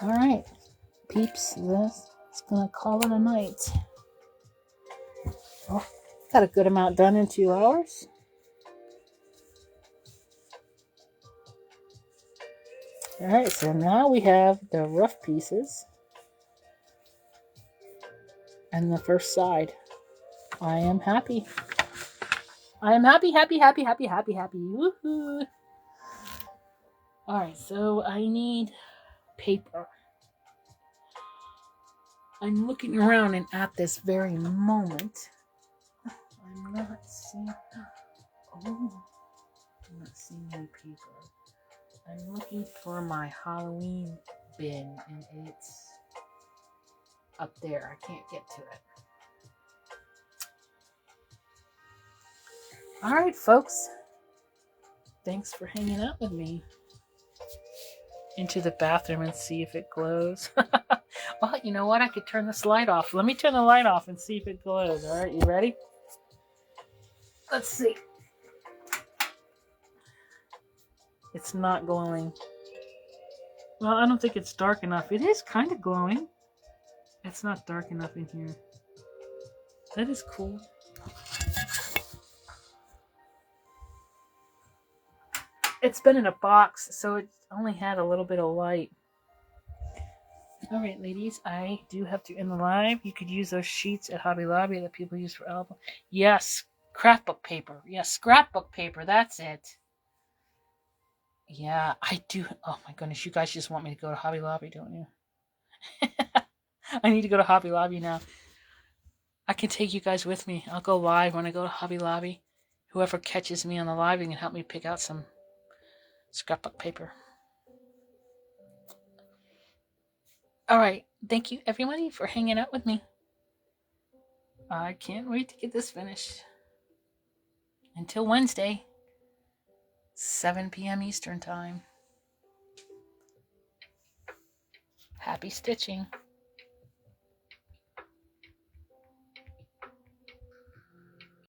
All right, peeps, this is going to call it a night. Oh, got a good amount done in 2 hours. All right, so now we have the rough pieces and the first side. I am happy. I am happy. Woohoo! All right, so I need paper. I'm looking around, and at this very moment, I'm not seeing any paper. I'm looking for my Halloween bin, and it's up there. I can't get to it. All right, folks. Thanks for hanging out with me. Into the bathroom and see if it glows. Well, you know what? I could turn this light off. Let me turn the light off and see if it glows. All right, you ready? Let's see. It's not glowing. Well, I don't think it's dark enough. It is kind of glowing. It's not dark enough in here. That is cool. It's been in a box, so it only had a little bit of light. All right, ladies, I do have to end the live. You could use those sheets at Hobby Lobby that people use for album. Yes, scrapbook paper. Yes, scrapbook paper. That's it. Yeah, I do. Oh my goodness, you guys just want me to go to Hobby Lobby, don't you? I need to go to Hobby Lobby now. I can take you guys with me. I'll go live when I go to Hobby Lobby. Whoever catches me on the live can help me pick out some scrapbook paper. All right. Thank you, everybody, for hanging out with me. I can't wait to get this finished. Until Wednesday, 7 p.m. Eastern Time. Happy stitching.